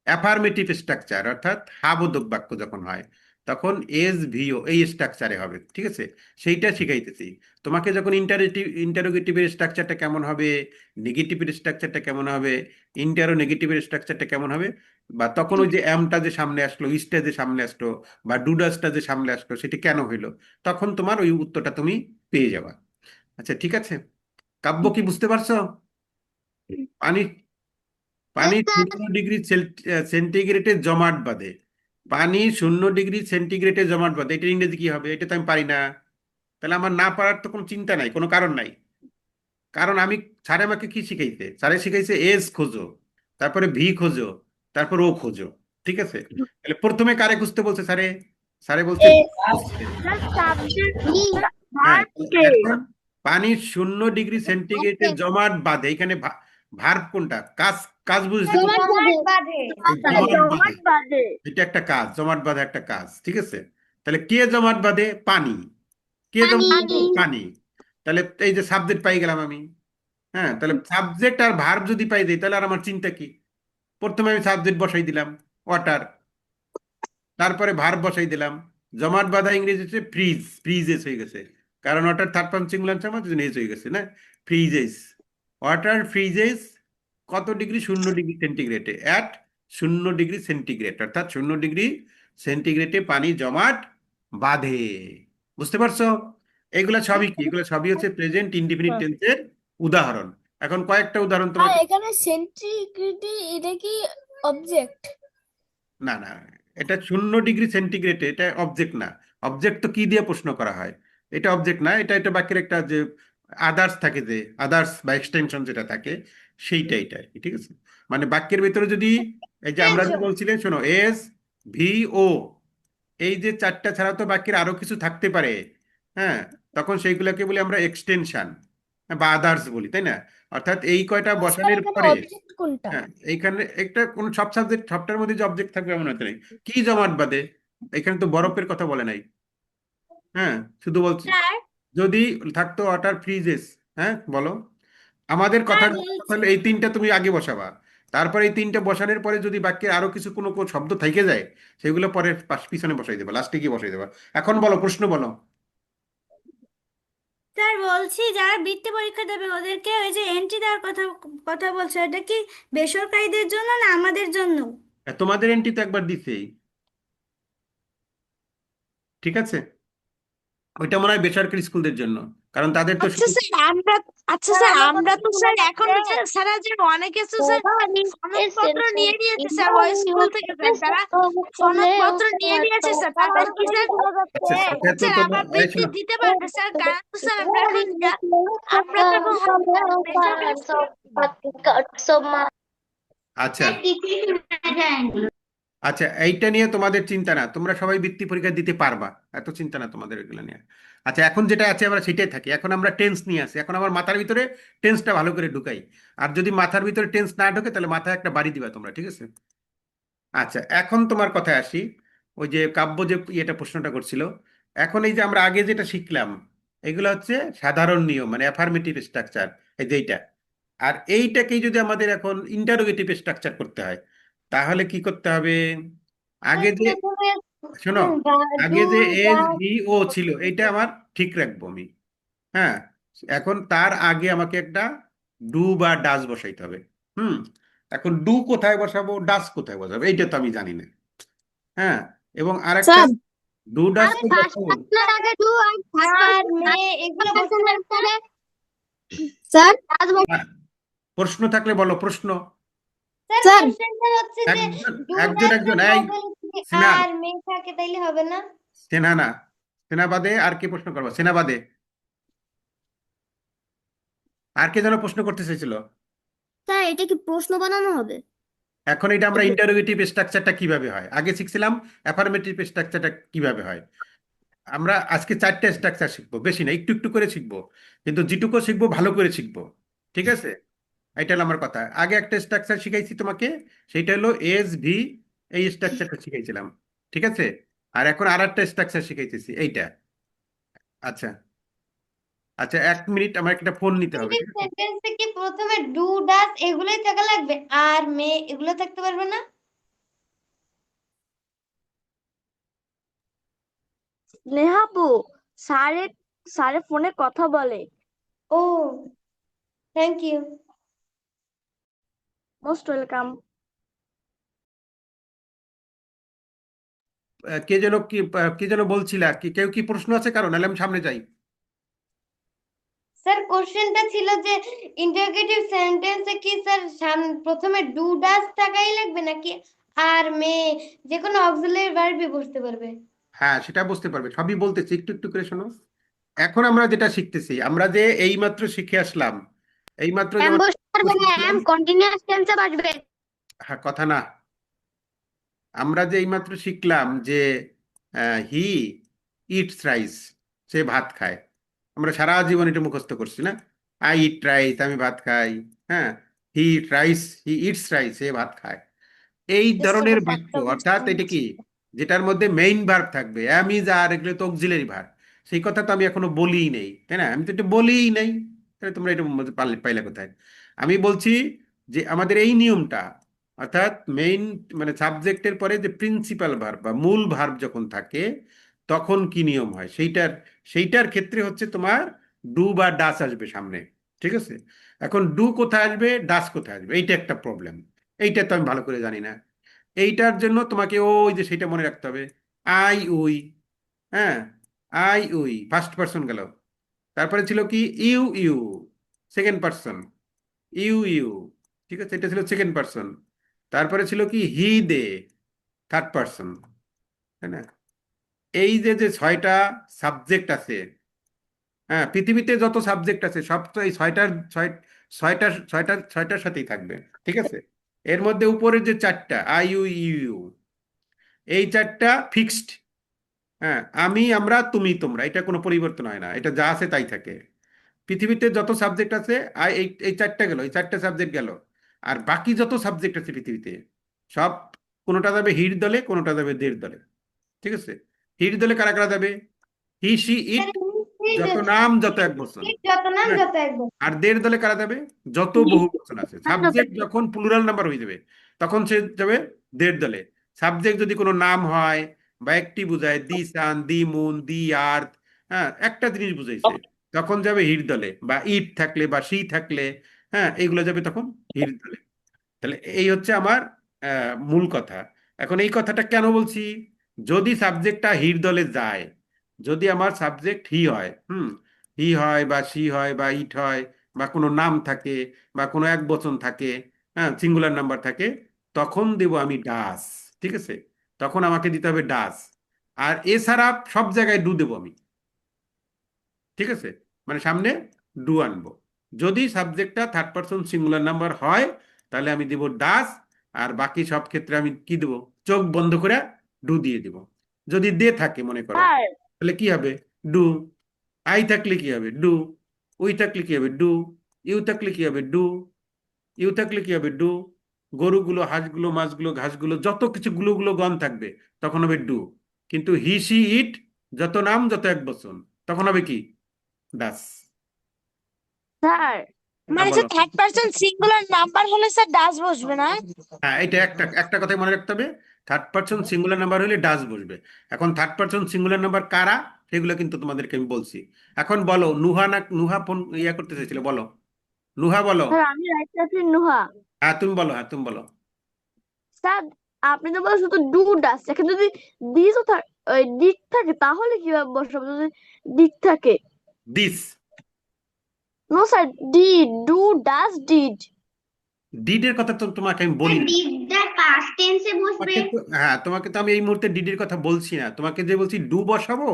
অ্যাফার্মেটিভ স্ট্রাকচার, অর্থাৎ হা বোধক বাক্য যখন হয় তখন এস ভিও এই স্ট্রাকচারে হবে। ঠিক আছে, সেইটা শিখাইতেছি তোমাকে। যখন ইন্টারোগেটিভের স্ট্রাকচারটা কেমন হবে, নেগেটিভের স্ট্রাকচারটা কেমন হবে, নেগেটিভের স্ট্রাকচারটা কেমন হবে, বা তখন ওই যে এমটা যে সামনে আসলো, ইসটা যে সামনে আসলো, বা ডুডাসটা যে সামনে আসলো, সেটা কেন হইলো, তখন তোমার ওই উত্তরটা তুমি পেয়ে যাবা। আচ্ছা ঠিক আছে, কাব্য কি বুঝতে পারছো? পানি, পানি 0 ডিগ্রি সেন্টিগ্রেডে জমাট বাঁধে। পানি 0 ডিগ্রি সেন্টিগ্রেডে জমাট বাঁধে, এটা ইংরেজি কি হবে? এটা তো আমি পারি না। তাহলে আমার না পারার তো কোনো চিন্তা নাই, কোনো কারণ নাই। কারণ আমি, স্যারে আমাকে কি শিখাইছে? স্যারে শিখাইছে এস খোঁজো, তারপরে ভি খোঁজো, তারপর ও খোঁজো। ঠিক আছে, তাহলে প্রথমে কারে খুঁজতে বলছে স্যারে? স্যারে বলছে V খুঁজতে। হ্যাঁ, এখন পানি 0 ডিগ্রি সেন্টিগ্রেডে জমাট বাঁধে, এখানে ভার্ব কোনটা? কাজ, কাজ বুঝেছো তো? জমাট বাঁধে। এই জমাট বাঁধে, এটা একটা কাজ, জমাট বাঁধা একটা কাজ। ঠিক আছে, তাহলে কে জমাট বাঁধে? পানি। কে জমাট বাঁধে? পানি। তাহলে এই যে সাবজেক্ট পাই গেলাম আমি। হ্যাঁ, তাহলে সাবজেক্ট আর ভার্ব যদি পাই দিই, তাহলে আর আমার চিন্তা কি? প্রথমে আমি সাবজেক্ট বসাই দিলাম ওয়াটার, তারপরে ভার্ব বসাই দিলাম। জমাট বাঁধা ইংরেজি হচ্ছে ফ্রিজ, ফ্রিজেস হয়ে গেছে, কারণ ওয়াটার থার্ড পারসন সিঙ্গুলার আমার জন্য এস হয়ে গেছে না, ফ্রিজেস। ওয়াটার ফ্রিজেস কত ডিগ্রি? 0 ডিগ্রি সেন্টিগ্রেডে, অ্যাট 0 ডিগ্রি সেন্টিগ্রেড, অর্থাৎ 0 ডিগ্রি সেন্টিগ্রেডে পানি জমাট বাঁধে। বুঝতে পারছো? এগুলা সবই কি? এগুলো সবই হচ্ছে প্রেজেন্ট ইনডিফিনিট টেন্সের উদাহরণ। এখন কয়েকটা উদাহরণ আর তোমাকে, এখানে সেন্টিগ্রেড এটা কি অবজেক্ট? না না, এটা 0 ডিগ্রি সেন্টিগ্রেডে, এটা অবজেক্ট না। অবজেক্ট তো কি দিয়ে প্রশ্ন করা হয়? এটা অবজেক্ট না, এটা এটা বাক্যের একটা যে আদার্স থাকে, যে আদার্স বা এক্সটেনশন যেটা থাকে, সেইটা এটা। ঠিক আছে, মানে বাক্যের ভিতরে যদি, এই যে আমরা যে বলছিলেন, শোনো, এস ভি ও, এই যে চারটা ছাড়া তো বাক্যের আরো কিছু থাকতে পারে। হ্যাঁ, তখন সেইগুলোকে বলি আমরা এক্সটেনশন বা আদার্স বলি, তাই না? অর্থাৎ এই কয়টা স্যার বসানোর এখানে পরে, অবজেক্ট কোনটা? হ্যাঁ এইখানে একটা কোন সব সাবজেক্ট সবটার মধ্যে যে অবজেক্ট থাকবে এমন হতে নেই। কি জমাট বাঁধে? এখানে তো বরফের কথা বলে নাই। হ্যাঁ, শুধু বলছি স্যার যদি থাকতো ওয়াটার ফ্রিজেস। হ্যাঁ বলো। আমাদের কথা স্যার বলছি, তাহলে এই তিনটা তুমি আগে বসাবা, তারপরে এই তিনটা বসানোর পরে যদি বাক্যে আরো কিছু কোনো কোনো শব্দ থেকে যায়, সেগুলো পরে পিছনে বসাই দেবা, লাস্টে কি বসাই দেবা। এখন বলো, প্রশ্ন বলো। স্যার বলছি যারা বৃত্তি পরীক্ষা দেবে ওদেরকে ওই যে এন্ট্রি দেওয়ার কথা কথা বলছো, এটা কি বেসরকারিদের জন্য না আমাদের জন্য? তোমাদের এন্ট্রি তো একবার দিছেই, ঠিক আছে? ওইটা মনে হয় বেসরকারি স্কুলদের জন্য, কারণ তাদের তো আচ্ছা স্যার আমরা আচ্ছা স্যার স্যার আমার আমরা কথা তো শোনা স্যার এখন যাচ্ছে? স্যার যে অনেকে তো স্যার সনদপত্র নিয়ে নিয়েছে স্যার ওই স্কুল থেকে স্যার তারা সনদপত্র নিয়ে নিয়েছে স্যার তাদের কি স্যার আচ্ছা সেটা তো স্যার তোমার আবার এই বৃত্তি শোনো, দিতে পারবে স্যার কারণ তো স্যার আমরা তো এখন বেসরকারি স্কুল আচ্ছা আচ্ছা, এইটা নিয়ে তোমাদের চিন্তা না, তোমরা সবাই বৃত্তি পরীক্ষা দিতে পারবা, এত চিন্তা না তোমাদের এগুলো নিয়ে। আচ্ছা এখন যেটা আছে আমরা সেটাই থাকি, এখন আমরা টেন্স নিয়ে আসি, এখন আমার মাথার ভিতরে টেন্সটা ভালো করে ঢুকাই। আর যদি মাথার ভিতরে টেন্স না ঢোকে তাহলে মাথায় একটা বাড়ি দিবা তোমরা, ঠিক আছে? আচ্ছা এখন তোমার কথায় আসি, ওই যে কাব্য যে ইয়েটা প্রশ্নটা করছিল, এখন এই যে আমরা আগে যেটা শিখলাম এগুলো হচ্ছে সাধারণ নিয়ম, মানে অ্যাফার্মেটিভ স্ট্রাকচার, এই যে এইটা। আর এইটাকেই যদি আমাদের এখন ইন্টারোগেটিভ স্ট্রাকচার করতে হয়, তাহলে কি করতে হবে? আগে যে, প্রথমে শোনো, ডু আগে যে এস ডাস ভি ও ছিল এইটা আমার ঠিক রাখবো আমি। হ্যাঁ, এখন তার আগে আমাকে একটা ডু বা ডাস বসাইতে হবে। হুম, এখন ডু কোথায় বসাবো, ডাস কোথায় বসাবো, এইটা তো আমি জানি না। হ্যাঁ, এবং আরেকটা স্যার ডু ডাস আর তো ফার্স্ট বসাবো। পার্সনের আগে ডু আর আর মে এগুলো ফার্স্ট বসতে পার্সনের পারবে না? আগে স্যার ডাস হ্যাঁ, প্রশ্ন থাকলে বলো, প্রশ্ন। স্যার স্যার কোশ্চেনটা হচ্ছে যে একজন ডু একজন ডাস একজন এর এই বদলে যদি সিনা, আর মে থাকে তাইলে হবে না? সেনা না, সেনা বাদে আর কি প্রশ্ন করবো, সেনা বাদে আর কে যেন প্রশ্ন করতে চাইছিল? স্যার এটা কি প্রশ্ন বানানো হবে? এখন এটা আমরা ইন্টারোগেটিভ স্ট্রাকচারটা কিভাবে হয়, আগে শিখছিলাম অ্যাফার্মেটিভ স্ট্রাকচারটা কিভাবে হয়। আমরা আজকে 4টে স্ট্রাকচার শিখবো, বেশি না, একটু একটু করে শিখবো, কিন্তু যেটুকু শিখবো ভালো করে শিখবো, ঠিক আছে? এটা হলো আমার কথা। আগে একটা স্ট্রাকচার শিখাইছি তোমাকে, সেইটা হলো এস ভি, এই স্ট্রাকচারটা শিখাইছিলাম, ঠিক আছে? আর এখন আর একটা স্ট্রাকচার শিখাইতেছি, এইটা। আচ্ছা আচ্ছা, 1 মিনিট, আমার একটা ফোন নিতে হবে, ঠিক আছে? সেন্টেন্সে কি প্রথমে ডু ডাস এগুলোই থাকা লাগবে, আর মে এগুলো থাকতে পারবে না? নেহাপু স্যারে স্যারে ফোনে কথা বলে ও, থ্যাংক ইউ। মোস্ট ওয়েলকাম কে যেন বলছিলা, কি কেউ কি প্রশ্ন আছে কারণ, নাহলে আমি সামনে যাই। স্যার কোশ্চেনটা ছিল যে ইন্টারোগেটিভ সেন্টেন্সে কি স্যার প্রথমে ডু ডাস থাকাই লাগবে নাকি আর মে যে কোনো অক্সিলারি ভার্বই বসতে পারবে? হ্যাঁ সেটা বুঝতে পারবে, সবই বলতেছি, একটু একটু করে শোনো। এখন আমরা যেটা শিখতেছি, আমরা যে এইমাত্র শিখে আসলাম, এইমাত্র এম যেমন বসতে পারবে না, শিখলাম, এম কন্টিনিউয়াস টেন্সে বসবে। হ্যাঁ কথা না, আমরা যে এইমাত্র শিখলাম যে হি ইটস রাইস, সে ভাত খায়, আমরা সারা জীবন এটা মুখস্থ করছি না, আই ইট রাইস, আমি ভাত খাই। হ্যাঁ, he eat rice, he eats rice, সে ভাত খায়। এই ধরনের বাক্য, অর্থাৎ এটা কি, যেটার মধ্যে মেইন ভার্ব থাকবে, অ্যাম ইজ আর, এগুলো তো অক্সিলারি ভার্ব, সেই কথা তো আমি এখনো বলিই নেই, তাই না? আমি তো এটা বলিই নাই, তাহলে তোমরা এটা পাইলে কোথায়? আমি বলছি যে আমাদের এই নিয়মটা, অর্থাৎ মেইন, মানে সাবজেক্টের পরে যে প্রিন্সিপাল ভার্ব বা মূল ভার্ব যখন থাকে তখন কি নিয়ম হয়, সেইটার ক্ষেত্রে হচ্ছে তোমার ডু বা ডাস আসবে সামনে, ঠিক আছে? এখন ডু কোথায় আসবে, ডাস কোথায় আসবে, এইটা একটা প্রবলেম, এইটা তো আমি ভালো করে জানি না। এইটার জন্য তোমাকে ওই যে সেটা মনে রাখতে হবে, আই উই। হ্যাঁ, আই উই ফার্স্ট পার্সন গেল, তারপরে ছিল কি you you, second person, you you, ঠিক আছে, এটা ছিল সেকেন্ড পার্সন। তারপরে ছিল কি হি দে, থার্ড পার্সন, তাই না? এই যে যে 6টা সাবজেক্ট আছে, হ্যাঁ, পৃথিবীতে যত সাবজেক্ট আছে সব তো এই ছয়টার সাথেই থাকবে, ঠিক আছে? এর মধ্যে উপরের যে 4টা আই ইউ ইউ ইউ, এই 4টা ফিক্সড। হ্যাঁ, আমি, আমরা, তুমি, তোমরা, এটা কোনো পরিবর্তন হয় না, এটা যা আছে তাই থাকে। পৃথিবীতে যত সাবজেক্ট আছে, এই এই 4টা গেল, এই 4টা সাবজেক্ট গেল। আর বাকি যত সাবজেক্ট আছে পৃথিবীতে সব, কোনোটা যাবে হির দলে, কোনোটা যাবে দের দলে, ঠিক আছে? হির দলে কারা কারা যাবে, হি সি ইট, যত নাম যত এক বচন। যত নাম হ্যাঁ, যত একদম। আর দের দলে কারা যাবে, যত বহু বচন আছে। সাবজেক্ট যখন প্লুরাল নাম্বার হয়ে যাবে তখন সে যাবে দের দলে। সাবজেক্ট যদি কোনো নাম হয় বা একটি বোঝায়, দি সান, দি মুন, দি আর্থ, হ্যাঁ, একটা জিনিস বুঝাইছে, তখন যাবে হির দলে, বা ইট থাকলে বা সি থাকলে, হ্যাঁ, এইগুলো যাবে তখন হির দলে। তাহলে এই হচ্ছে আমার মূল কথা। এখন এই কথাটা কেন বলছি, যদি সাবজেক্টটা হির দলে যায়, যদি আমার সাবজেক্ট হি হয়, হি হয় বা সি হয় বা ইট হয় বা কোনো নাম থাকে বা কোনো এক বচন থাকে, হ্যাঁ, সিঙ্গুলার নাম্বার থাকে, তখন দেব আমি ডাস। ঠিক আছে, তখন আমাকে দিতে হবে ডাস। আর এছাড়া সব জায়গায় ডু দেবো আমি। ঠিক আছে, মানে সামনে ডু আনবো। যদি সাবজেক্টটা থার্ড পারসন সিঙ্গুলার নাম্বার হয়, তাহলে আমি দেব ডাস। আর বাকি সব ক্ষেত্রে আমি কি দেব, চোখ বন্ধ করে ডু দিয়ে দেব। যদি দে থাকে মনে করো, স্যার তাহলে কি হবে, ডু। আই থাকলে কি হবে, ডু। উই থাকলে কি হবে, ডু। ইউ থাকলে কি হবে, ডু। ইউ থাকলে কি হবে, ডু। গরুগুলো, হাঁসগুলো, মাছগুলো, ঘাসগুলো, যত কিছু গুলো গুলো গণ থাকবে, তখন হবে ডু। কিন্তু হি সি ইট, যত নাম যত এক বচন, তখন হবে কি, ডাস। স্যার হ্যাঁ মানে বলো। Sir third person singular number হলে স্যার ডাস বসবে না? হ্যাঁ, এটা একটা একটা কথাই মনে রাখতে হবে, থার্ড পারসন সিঙ্গুলার নাম্বার হলে ডাস বসবে। এখন থার্ড পারসন সিঙ্গুলার নাম্বার কারা, সেগুলো কিন্তু তোমাদেরকে আমি বলছি। এখন বলো, নুহা না নুহা ফোন ইয়া করতে চাইছিলে, বলো। নুহা বলো। স্যার আমি রাইট আছি নুহা। হ্যাঁ তুমি বলো, হ্যাঁ তুমি বলো। স্যার আপনি তো বলেন শুধু ডু ডাস, এখানে যদি দিসও থাকে, ডিড থাকে তাহলে কিভাবে বসাবো যদি ডিড থাকে? This. No sir, did, do does did. ডিডের কথা তো তোমাকে আমি বলি না। ডিডটা পাস্ট টেন্সে বসবে। হ্যাঁ, তোমাকে তো আমি এই মুহূর্তে ডিডির কথা বলছি না, তোমাকে যে বলছি ডু বসাবো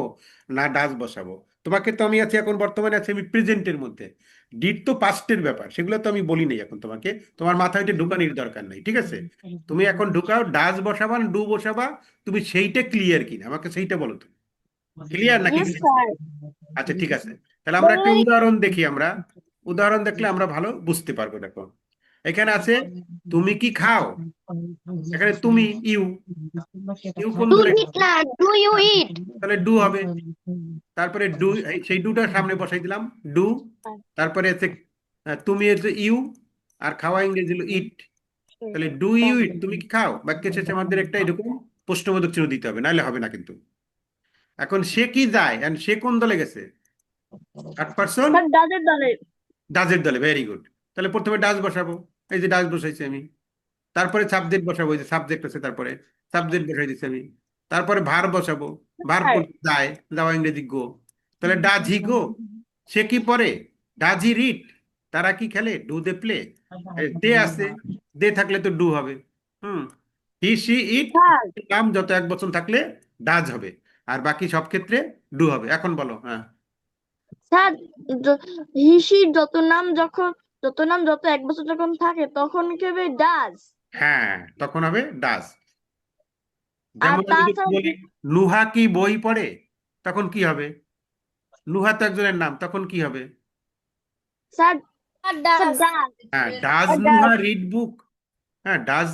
না ডাস বসাবো। তোমাকে তো আমি আছি এখন, বর্তমানে আছি আমি প্রেজেন্টের মধ্যে। ডিড তো পাস্টের ব্যাপার, সেগুলো তো আমি বলি নাই এখন তোমাকে। তোমার মাথায় এটা ঢুকানির দরকার নাই, ঠিক আছে? তুমি এখন ঢুকাও, ডাস বসাবা না ডু বসাবা, তুমি সেইটা ক্লিয়ার কিনা আমাকে সেইটা বলো। তুমি ক্লিয়ার নাকি? Yes sir. আচ্ছা ঠিক আছে, তাহলে আমরা একটা উদাহরণ দেখি। আমরা উদাহরণ দেখলে আমরা ভালো বুঝতে পারবো। দেখো, এখানে আছে তুমি কি খাও, এখানে তুমি, ইউ। ইউ কোন ডু দলে, ডু ইউ ইট? তাহলে ডু হবে। তারপরে ডু, সেই ডুটার সামনে বসাই দিলাম, ডু। তারপরে আছে তুমি হচ্ছে ইউ, আর খাওয়া ইংরেজি হলো ইট। তাহলে ডু ইউ ইট, তুমি কি খাও, বাক্যের শেষে আমাদের একটা এরকম প্রশ্নবোধক চিহ্ন দিতে হবে, নাহলে হবে না কিন্তু। এখন সে কি যায়, and সে কোন দলে গেছে, থার্ড পারসন স্যার ডাজের দলে। ডাজের দলে। Very good. তাহলে প্রথমে ডাজ বসাবো, এই যে ডাজ বসাইছি আমি। তারপরে সাবজেক্ট বসাবো, এই যে সাবজেক্ট আছে, তারপরে সাবজেক্ট বসাই দিচ্ছি আমি। তারপরে ভার বসাবো, ভার স্যার যায়, যাওয়া ইংরেজি গো। তাহলে ডাজ হি গো, সে কি পড়ে, ডাজ হি রিড, তারা কি খেলে, ডু দে প্লে। দে আছে, দে থাকলে তো ডু হবে। হুম, হি সি ইট, স্যার নাম যত এক বচন থাকলে ডাজ হবে, আর বাকি সব ক্ষেত্রে ডু হবে। এখন বলো। হ্যাঁ, স্যার হিসির যত নাম যত এক বছর যখন থাকে তখন কি হবে ডাজ। হ্যাঁ, তখন হবে ডাজ। আর যেমন আমি যদি তাছাড়া বলি নুহা কি বই পড়ে, তখন কি হবে, নুহা তো একজনের নাম, তখন কি হবে, স্যার আর স্যার ডাস ডাজ। হ্যাঁ, does does Nuha read book. হ্যাঁ, does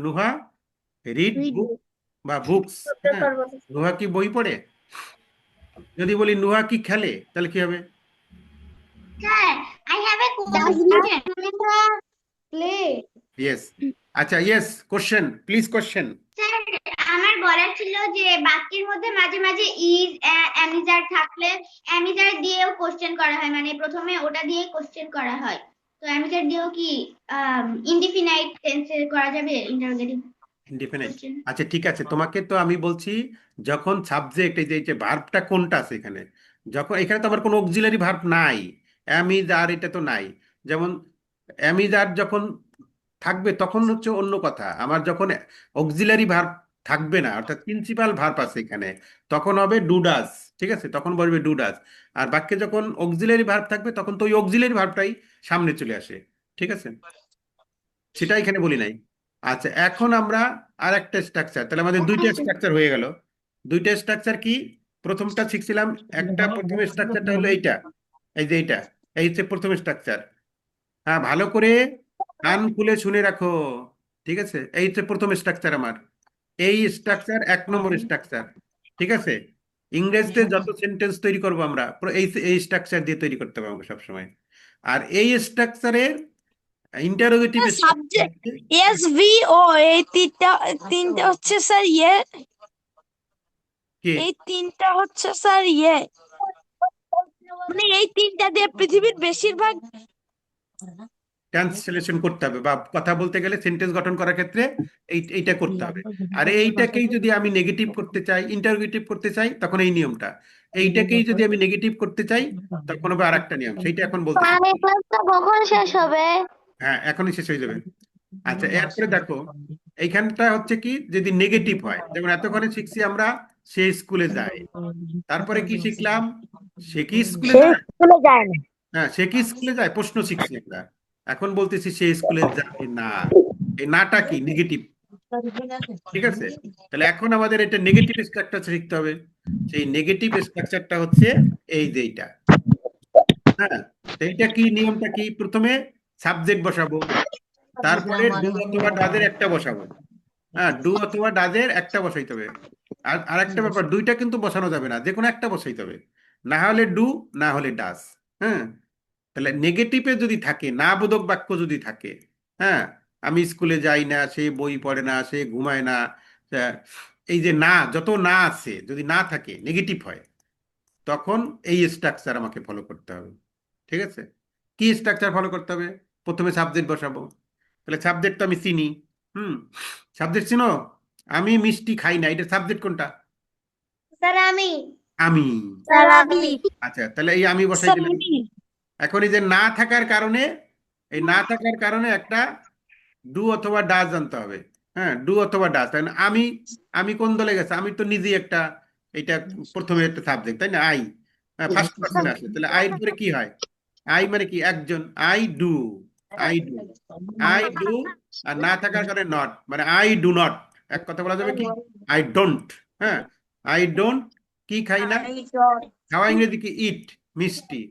Nuha read read book বা বুকস। করতে হ্যাঁ, পারবো না। নুহা কি বই পড়ে। যদি বলি নুহা কি খেলে, তাহলে কি হবে, sir, I have a does question. Play. Yes. আচ্ছা, yes, question please, question. Sir, আমার বলার ছিল যে বাক্যের মধ্যে মাঝে মাঝে ইজ অ্যামিজার থাকলে অ্যামিজার দিয়েও কোশ্চেন করা হয়, মানে প্রথমে ওটা দিয়ে কোশ্চেন করা হয়। তো অ্যামিজার দিয়েও কি ইনডিফিনাইট টেন্সে করা যাবে ইন্টারোগেটিভ ইনডিফিনাইট। কোশ্চেন? আচ্ছা ঠিক আছে, তোমাকে তো আমি বলছি, যখন সাবজেক্ট, এই যে ভার্বটা কোনটা আছে এখানে, যখন এখানে তো আমার কোনো অক্সিলারি ভার্ব নাই, অ্যামিজ আর এটা তো নাই। যেমন অ্যামিজ আর যখন থাকবে তখন হচ্ছে অন্য কথা। আমার যখন অক্সিলারি ভার্ব থাকবে না, অর্থাৎ প্রিন্সিপাল ভার্ব আছে এখানে, তখন হবে ডুডাস। ঠিক আছে, তখন বলবে ডুডাস। আর বাক্যে যখন অক্সিলারি ভার্ব থাকবে, তখন তো ওই অক্সিলারি ভার্বটাই সামনে চলে আসে। ঠিক আছে, সেটা এখানে বলি নাই। আচ্ছা, এখন আমরা আর একটা স্ট্রাকচার, তাহলে আমাদের দুইটা স্ট্রাকচার হয়ে গেল। দুইটা স্ট্রাকচার কি, প্রথমটা শিখছিলাম, একটা প্রথম স্ট্রাকচারটা হলো এইটা, এই যে এইটা, এই হচ্ছে প্রথম স্ট্রাকচার। হ্যাঁ, ভালো করে কান খুলে শুনে রাখো। ঠিক আছে, এই হচ্ছে প্রথম স্ট্রাকচার আমার। এই স্ট্রাকচার 1 নম্বর স্ট্রাকচার। ঠিক আছে, ইংরেজিতে যত সেন্টেন্স তৈরি করবো আমরা, এই এই স্ট্রাকচার দিয়ে তৈরি করতে হবে আমাকে সবসময়। আর এই স্ট্রাকচারের ইন্টারোগেটিভ সাবজেক্ট এস ভি ও, এই তিনটা হচ্ছে স্যার কি, এই তিনটা হচ্ছে স্যার মানে এই তিনটা দিয়ে পৃথিবীর বেশিরভাগ ক্যান্সেলেশন করতে হবে, বা কথা বলতে গেলে সেন্টেন্স গঠন করার ক্ষেত্রে এইটা করতে হবে। আর এইটাকেই যদি আমি নেগেটিভ করতে চাই, ইন্টারোগেটিভ করতে চাই, তখন এই নিয়মটা। এইটাকেই যদি আমি নেগেটিভ করতে চাই, তখন হবে আরেকটা নিয়ম, সেইটা এখন বলতেছি। স্যার এই ক্লাসটা কখন শেষ হবে? হ্যাঁ, এখনই শেষ হয়ে যাবে। আচ্ছা, এরপরে দেখো এইখানটা হচ্ছে কি, যদি নেগেটিভ হয়, যেমন এতক্ষণে শিখছি আমরা সে স্কুলে যায়, তারপরে কি শিখলাম, সে কি স্কুলে সে যায়। স্কুলে যায় না। হ্যাঁ, সে কি স্কুলে যায়, প্রশ্ন শিখছি আমরা। এখন বলতেছি সে স্কুলে যায় না, এই নাটা কি, নেগেটিভ। ঠিক আছে, তাহলে এখন আমাদের এটা নেগেটিভ স্ট্রাকচার শিখতে হবে। সেই নেগেটিভ স্ট্রাকচারটা হচ্ছে এই যে এইটা। হ্যাঁ, তো এইটা কি, নিয়মটা কি, প্রথমে সাবজেক্ট বসাবো, তারপরে ডু অথবা ডাজের একটা বসাবো। হ্যাঁ, ডু অথবা ডাজের একটা বসাইতে হবে। আর আরেকটা ব্যাপার, দুইটা কিন্তু বসানো যাবে না, যে কোনো একটা বসাইতে হবে, না হলে ডু, না হলে ডাজ। হ্যাঁ, তাহলে নেগেটিভে যদি থাকে, না বোধক বাক্য যদি থাকে, হ্যাঁ, আমি স্কুলে যাই না, সে বই পড়ে না, সে ঘুমায় না, আহ, এই যে না, যত না আছে যদি না থাকে, নেগেটিভ হয়, তখন এই স্ট্রাকচার আমাকে ফলো করতে হবে। ঠিক আছে, কি স্ট্রাকচার ফলো করতে হবে, প্রথমে সাবজেক্ট বসাবো। তাহলে সাবজেক্ট তো আমি চিনি। হুম, সাবজেক্ট চিনো, আমি মিষ্টি খাই না, এটা সাবজেক্ট কোনটা, স্যার আমি। আমি। স্যার আমি আচ্ছা, তাহলে এই আমি বসাই স্যার দিলাম। আমি এখন এই যে না থাকার কারণে, এই না থাকার কারণে একটা ডু অথবা ডাজ আনতে হবে। হ্যাঁ, ডু অথবা ডাজ, তাই না, আমি, আমি কোন দলে গেছে, আমি তো নিজেই একটা, এটা প্রথমে একটা সাবজেক্ট, তাই না, আই। ফার্স্ট পার্সনে আসে, তাহলে আই পরে কি হয়, আই মানে কি, একজন, I do, I do, I do. আর না থাকার কারণে নট, মানে আই ডু নট, এক কথা বলা যাবে কি, আই ডোন্ট। হ্যাঁ, আই ডোন্ট কি খাই না, খাওয়া ইংরেজি কি, ইট, মিষ্টি,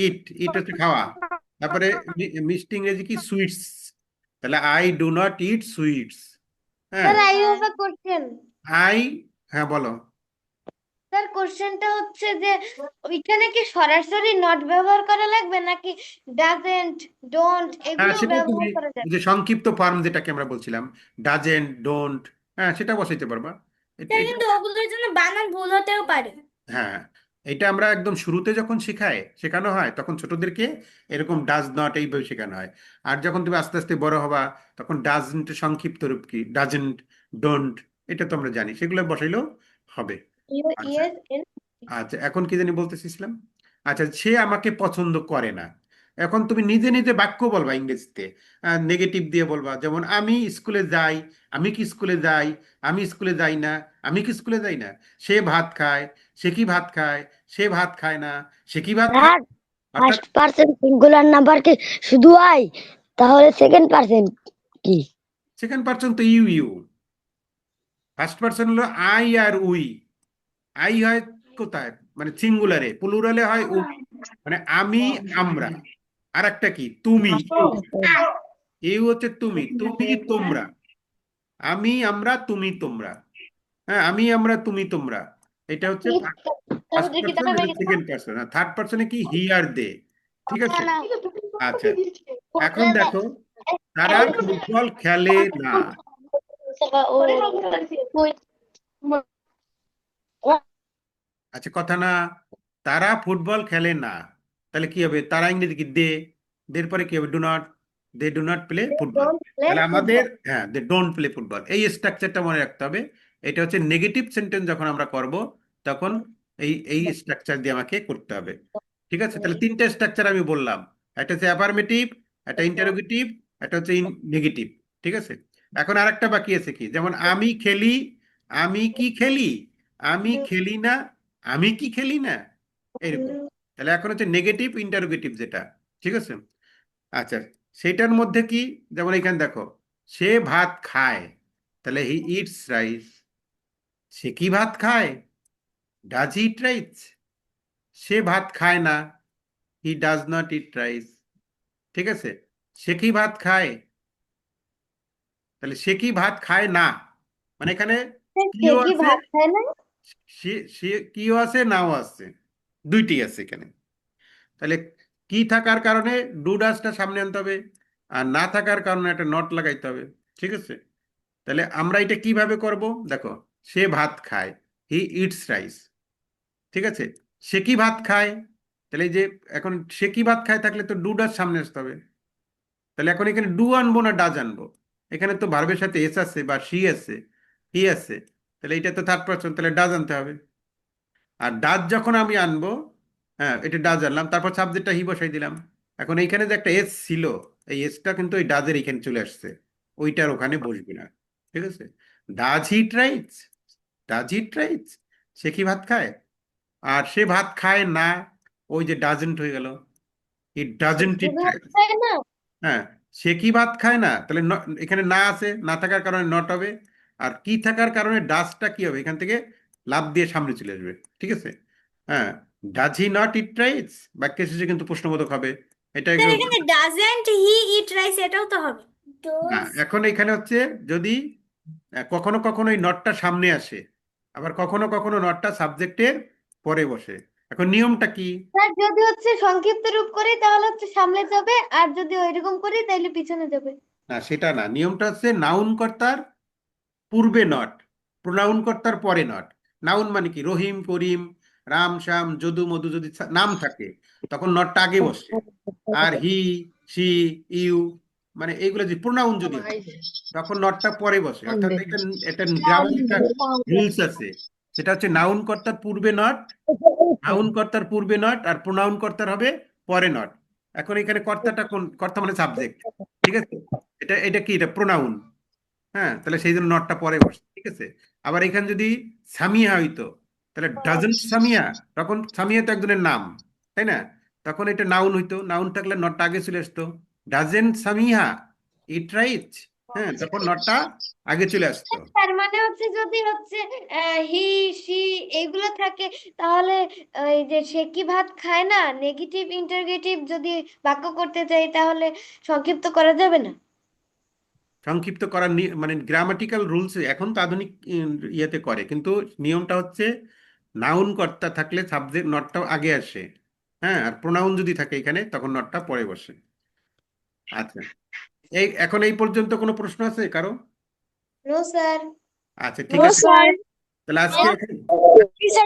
ইট, ইট হচ্ছে খাওয়া। তারপরে মিষ্টি ইংরেজি কি, সুইটস, তাহলে I do not eat sweets. হ্যাঁ, sir I have a question. I, হ্যাঁ বলো। স্যার কোশ্চেনটা হচ্ছে যে ওইখানে কি সরাসরি নট ব্যবহার করা লাগবে নাকি ডাজেন্ট, ডোন্ট হ্যাঁ, এগুলো সেটা তুমি, ব্যবহার করা ওই যাবে? যে সংক্ষিপ্ত ফর্ম যেটাকে আমরা বলছিলাম, ডাজেন্ট, ডোন্ট, হ্যাঁ সেটা বসাইতে পারবা। স্যার এটা, কিন্তু ওগুলোর জন্য বানান ভুল হতেও পারে। হ্যাঁ, এটা আমরা একদম শুরুতে যখন শেখানো হয়, তখন ছোটদেরকে এরকম ডাজ নট এইভাবে শেখানো হয়। আর যখন তুমি আস্তে আস্তে বড় হবা, তখন ডাজন্ট সংক্ষিপ্ত রূপ কি, ডাজেন্ট, ডোন্ট, এটা তো আমরা জানি, সেগুলো বসাইলেও হবে। আচ্ছা, ইয়েস এন। আচ্ছা, এখন কি জানি বলতেছিলাম। আচ্ছা, সে আমাকে পছন্দ করে না। এখন তুমি নিজে নিজে বাক্য বলবা ইংরেজিতে, নেগেটিভ দিয়ে বলবা, যেমন আমি স্কুলে যাই, আমি কি স্কুলে যাই, আমি স্কুলে যাই না, আমি কি স্কুলে যাই না, সে ভাত খায়, সে কি ভাত খায়, সে ভাত খায় না, সে কি ভাত খায়। স্যার অর্থাৎ ফার্স্ট পার্সন সিঙ্গুলার নাম্বার কি শুধু আই, তাহলে সেকেন্ড পার্সন কি? সেকেন্ড পার্সন তো ইউ, ইউ। ফার্স্ট পার্সন হলো আই আর উই। আই হয় কোথায়, মানে সিঙ্গুলারে, প্লুরালে হয় উই, মানে আমি, আমরা। আর একটা কি, তুমি, ইউ। ইউ হচ্ছে তুমি, তুমি তোমরা, আমি, আমরা, তুমি, তোমরা। হ্যাঁ, আমি, আমরা, তুমি, তোমরা, এটা হচ্ছে ফার্স্ট পার্সন, এটা সেকেন্ড পার্সন। আর থার্ড পার্সনে কি, হি আর দে। ঠিক আছে, আচ্ছা, এখন দেখো, তারা ফুটবল খেলে না। আচ্ছা, কথা না, তারা ফুটবল খেলে না, তাহলে কি হবে, তারা ইংরেজি কি, দে, দের পরে কি হবে, do not, they do not play football. তাহলে আমাদের, হ্যাঁ, দে ডোন্ট প্লে ফুটবল, এই স্ট্রাকচারটা মনে রাখতে হবে। এটা হচ্ছে নেগেটিভ সেন্টেন্স যখন আমরা করব, তখন এই এই স্ট্রাকচার দিয়ে আমাকে করতে হবে। ঠিক আছে, তাহলে তিনটা স্ট্রাকচার আমি বললাম, একটা হচ্ছে অ্যাফার্মেটিভ, একটা ইন্টারোগেটিভ, একটা হচ্ছে নেগেটিভ। ঠিক আছে, এখন আরেকটা বাকি আছে কি, যেমন আমি খেলি, আমি কি খেলি, আমি খেলি না, আমি কি খেলি না, এরকম। তাহলে এখন হচ্ছে নেগেটিভ ইন্টারোগেটিভ যেটা। ঠিক আছে, আচ্ছা, সেটার মধ্যে কি, যেমন এখানে দেখো, সে ভাত খায়, তাহলে হি ইটস রাইস। সে কি ভাত খায়, ডাজ হি ইট রাইস। সে ভাত খায় না, he does not eat rice. ঠিক আছে, সে কি ভাত খায়, তাহলে সে কি ভাত খায় না, মানে এখানে সে কিও কি আছে, ভাত খায় না? সে সে কিও আছে, নাও আছে, দুইটি আছে এখানে। তাহলে কি থাকার কারণে ডু ডাজটা সামনে আনতে হবে, আর না থাকার কারণে একটা নট লাগাইতে হবে। ঠিক আছে, তাহলে আমরা এটা কিভাবে করব, দেখো, সে ভাত খায়, হি ইটস রাইস। ঠিক আছে, সে কি ভাত খায়, তাহলে এই যে এখন সে কি ভাত খায় থাকলে তো ডু ডাজ সামনে আসতে হবে। তাহলে এখন এখানে ডু আনবো না ডাজ আনবো? এখানে তো ভার্বের সাথে এস আছে বা শি আছে, হি আছে, তাহলে এটা তো থার্ড পারসন, তাহলে ডাজ আনতে হবে। আর ডাজ যখন আমি আনবো, হ্যাঁ এটা ডাজ আনলাম, তারপর সাবজেক্টটা হি বসাই দিলাম। এখন এইখানে যে একটা এস ছিল, এই এসটা কিন্তু ওই ডাজের এখানে চলে আসছে, ওইটার ওখানে বসবে না, ঠিক আছে? Does he tries, does he tries, সে কি ভাত খায়? আর সে ভাত খায় না, ওই যে ডাজেন্ট হয়ে গেল, ইট ডাজেন্ট সে ইট ভাত ট্রাইস। খায় না। হ্যাঁ, সে কি ভাত খায় না, তাহলে এখানে না আছে, না থাকার কারণে নট হবে। আর কি থাকার কারণে ডাজটা কি হবে, এখান থেকে লাভ দিয়ে সামনে চলে আসবে, ঠিক আছে? হ্যাঁ, does he not eat rice বাক্যের শেষে কিন্তু প্রশ্নবোধক হবে। এটা স্যার এখানে ডাজেন্ট হি ইট রাইস এটাও তো হবে। না, এখন এখানে হচ্ছে যদি কখনো কখনো এই নটটা সামনে আসে, আবার কখনো কখনো নটটা সাবজেক্টের পরে বসে। এখন নিয়মটা কি? স্যার যদি হচ্ছে সংক্ষিপ্ত রূপ করি তাহলে হচ্ছে সামনে যাবে, আর যদি ওইরকম করি তাহলে পিছনে যাবে। না, সেটা না, নিয়মটা হচ্ছে নাউন কর্তার পূর্বে নট, প্রোনাউন কর্তার পরে নট। নাউন মানে কি, রহিম, করিম, রাম, শ্যাম, যদু, মধু যদি নাম থাকে তখন নটটা আগে বসে। আর হি, সি, ইউ, মানে এইগুলো যে প্রোনাউন যদি হয় তখন নটটা পরে বসে। অর্থাৎ এটা এটা গ্রামার রুলস আছে, সেটা হচ্ছে নাউন কর্তার পূর্বে নট, নাউন কর্তার পূর্বে নট, আর প্রোনাউন কর্তার হবে পরে নট। এখন এখানে কর্তাটা কোন কর্তা, মানে সাবজেক্ট, ঠিক আছে? এটা এটা কি, এটা প্রোনাউন। হ্যাঁ, তাহলে সেই জন্য নটটা পরে বসে, ঠিক আছে? আবার এখানে যদি সামিয়া হইতো, তাহলে ডাজন্ট সামিয়া, তখন সামিয়া তো একজনের নাম, তাই না? তখন এটা নাউন হইতো, নাউন থাকলে নটটা আগে চলে আসতো। ডাজেন্ট সামিয়া ইট রাইট, হ্যাঁ, তখন নটটা আগে চলে আসতো। তার মানে হচ্ছে যদি হচ্ছে হি, সি এগুলো থাকে, তাহলে এই যে সে কি ভাত খায় না, নেগেটিভ ইন্টারগেটিভ যদি বাক্য করতে চাই তাহলে সংক্ষিপ্ত করা যাবে না। সংক্ষিপ্ত করার মানে গ্রামাটিক্যাল রুলস এখন তো আধুনিক ইয়েতে করে, কিন্তু নিয়মটা হচ্ছে নাউন কর্তা থাকলে সাবজেক্ট নটটা আগে আসে, হ্যাঁ, আর প্রোনাউন যদি থাকে এখানে তখন নটটা পরে বসে। আচ্ছা, এই এখন এই পর্যন্ত কোনো প্রশ্ন আছে কারো? No sir. আচ্ছা, ঠিক আছে, তাহলে আজকে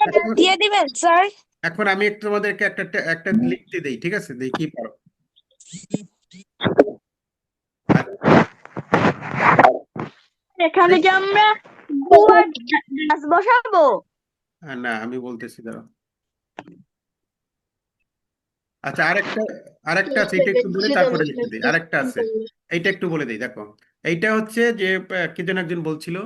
এখন দিয়ে দিবেন স্যার। এখন আমি একটু তোমাদেরকে একটা একটা লিখতে দেই, ঠিক আছে? দেখি পারো। এখানে কি আমরা ডাস বসাবো? না, আমি বলতেছি, দাঁড়াও। আচ্ছা, আরেকটা আরেকটা আছে, এটা একটু বলে তারপরে লিখতে দিই। আরেকটা আছে, এইটা একটু বলে দিই, দেখো। এইটা হচ্ছে যে কে যেন একজন বলছিল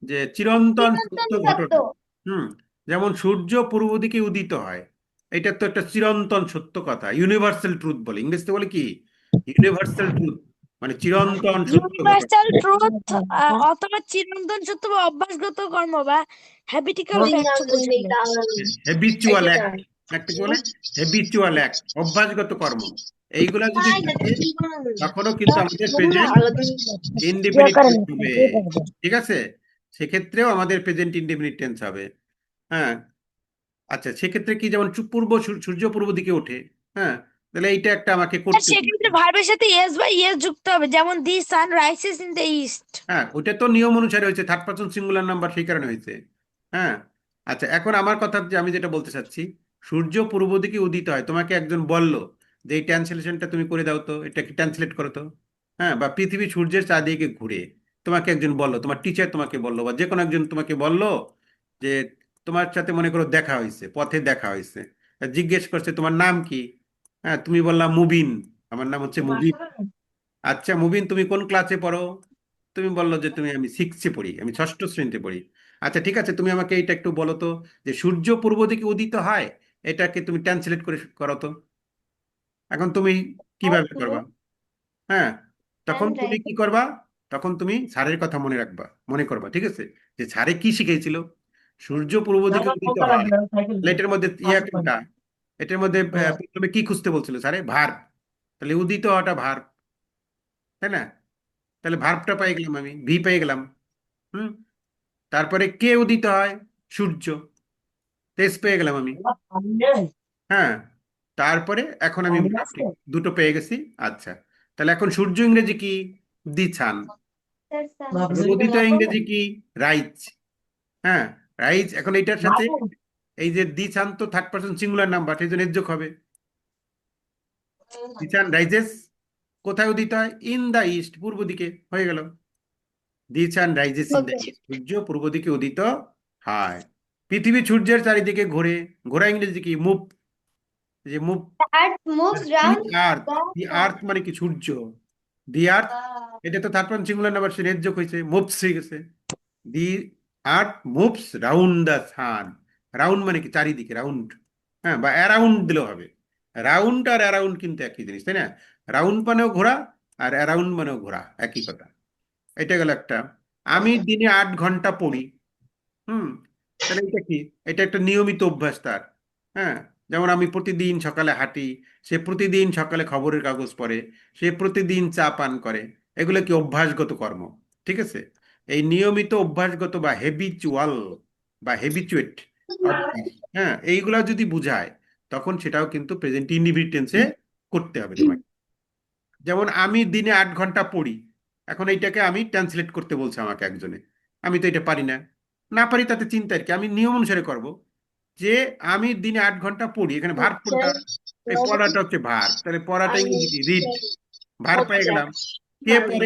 যে চিরন্তন চিরন্তন সত্য সত্য। ঘটনা। হুম, যেমন সূর্য পূর্ব দিকে উদিত হয়, এটা তো একটা চিরন্তন সত্য কথা, ইউনিভার্সাল ট্রুথ বলে, ইংরেজিতে বলে কি, ইউনিভার্সাল ট্রুথ, মানে চিরন্তন সত্য ঘটনা, ইউনিভার্সাল ট্রুথ অথবা চিরন্তন সত্য বা অভ্যাসগত কর্ম বা হ্যাবিটিক্যাল ফ্যাক্ট বোঝায়। হ্যাবিচুয়াল অ্যাক্ট, একটা কি বলে, হ্যাবিচুয়াল অ্যাক্ট, অভ্যাসগত কর্ম। এইগুলা যদি থাকে তখনও কিন্তু আমাদের প্রেজেন্ট ইনডেফিনিট টেন্স হবে, ঠিক আছে? সেক্ষেত্রেও আমাদের প্রেজেন্ট ইনডেফিনিট টেন্স হবে। হ্যাঁ, আচ্ছা, সেক্ষেত্রে কি, যেমন পূর্ব, সূর্য পূর্ব দিকে ওঠে, হ্যাঁ, তাহলে এইটা একটা আমাকে আর করতে হবে। সেক্ষেত্রে ভার্বের সাথে ইয়েস বা ইয়েস যুক্ত হবে, যেমন দি সান রাইসেস ইন দ্য ইস্ট। হ্যাঁ, ওটা তো নিয়ম অনুসারে হয়েছে, থার্ড পারসন সিঙ্গুলার নাম্বার, সেই কারণে হয়েছে। হ্যাঁ, আচ্ছা, এখন আমার কথা যে আমি যেটা বলতে চাচ্ছি, সূর্য পূর্ব দিকে উদিত হয়, তোমাকে একজন বলল যে এই ট্রান্সলেশনটা তুমি করে দাও তো, এটা কি ট্রান্সলেট করো তো। হ্যাঁ, বা পৃথিবী সূর্যের চারদিকে ঘুরে, তোমাকে একজন বললো, তোমার টিচার তোমাকে বললো, বা যে কোনো একজন তোমাকে বললো যে তোমার সাথে মনে করো দেখা হয়েছে, পথে দেখা হয়েছে, তা জিজ্ঞেস করছে তোমার নাম কি। হ্যাঁ, তুমি বললাম মুবিন, আমার নাম হচ্ছে মুবিন। আচ্ছা মুবিন, তুমি কোন ক্লাসে পড়ো? তুমি বললো যে আমি 6-এ পড়ি, আমি 6ষ্ঠ শ্রেণীতে পড়ি। আচ্ছা, ঠিক আছে, তুমি আমাকে এইটা একটু বলো তো, যে সূর্য পূর্ব দিকে উদিত হয়, এটাকে তুমি ট্রান্সলেট করে করো তো। এখন তুমি কিভাবে করবা? হ্যাঁ, তখন আমি তুমি ট্রাই কি করবা, তখন তুমি স্যারের কথা মনে রাখবা, মনে করবা, ঠিক আছে? যে স্যারে কি শিখিয়েছিল, সূর্য পূর্ব দিকে উদিত হয়, তাহলে এটার মধ্যে ইয়া কোনটা, এটার মধ্যে প্রথমে কি খুঁজতে বলছিল স্যারে, ভার্ব, তাহলে উদিত হওয়াটা ভার্ব, তাই না? তাহলে ভার্বটা পেয়ে গেলাম, আমি ভি পেয়ে গেলাম। হুম, তারপরে কে উদিত হয়, সূর্য, তেজ পেয়ে গেলাম আমি। হ্যাঁ, তারপরে এখন আমি ভার্বটি দুটো পেয়ে গেছি। আচ্ছা, তাহলে এখন সূর্য ইংরেজি কি, দি ছান। উদিত ইংরেজি কি, রাইজ। হ্যাঁ, রাইজ। এখন এইটার সাথে এই যে দি ছান তো থার্ড পারসন সিঙ্গুলার নাম্বার, সেই জন্য এর যোগ হবে, দি ছান রাইজেস, কোথায় উদিত হয়? ইন দা ইস্ট, পূর্ব দিকে। হয়ে গেল, the sun rises in the east, সূর্য পূর্ব দিকে উদিত হয়। পৃথিবী সূর্যের চারিদিকে ঘোরে। ঘোরা ইংরেজি কি? মুভ। যে move, Earth moves round earth, the earth মানে কি? সূর্য। দি আর্থ, এটা তো থার্ড পারসন সিঙ্গুলার নাম্বার, সে যোগ হয়েছে, মুভস হয়ে গেছে। The earth moves round the sun. Round মানে কি? চারিদিকে, রাউন্ড। হ্যাঁ, বা অ্যারাউন্ড দিলেও হবে। রাউন্ড আর অ্যারাউন্ড কিন্তু একই জিনিস, তাই না? রাউন্ড মানেও ঘোরা, আর অ্যারাউন্ড মানেও ঘোরা, একই কথা। এটা গেল একটা। আমি দিনে 8 ঘন্টা পড়ি। হুম, তাহলে এটা কি? এটা একটা নিয়মিত অভ্যাস তার। হ্যাঁ, যেমন আমি প্রতিদিন সকালে হাঁটি, সে প্রতিদিন সকালে খবরের কাগজ পড়ে, সে প্রতিদিন চা পান করে। এগুলো কি? অভ্যাসগত কর্ম। ঠিক আছে, এই নিয়মিত অভ্যাসগত বা হেবিচুয়াল বা হেবিচুয়েট অভ্যাস, হ্যাঁ, এইগুলা যদি বুঝায়, তখন সেটাও কিন্তু প্রেজেন্ট ইনডিফিনিট টেন্সে করতে হবে তোমাকে। যেমন আমি দিনে 8 ঘন্টা পড়ি, এখন এইটাকে আমি ট্রান্সলেট করতে বলছে আমাকে একজনে, আমি তো এটা পারি না। না পারি তাতে চিন্তার কি? আমি নিয়ম অনুসারে করব। যে আমি দিনে 8 ঘন্টা পড়ি, এখানে ভার্ব কোনটা? এই পড়াটা হচ্ছে ভার্ব, তাহলে পড়াটা ইংরেজি কি? রিড। ভার্ব পেয়ে গেলাম। কে পড়ে?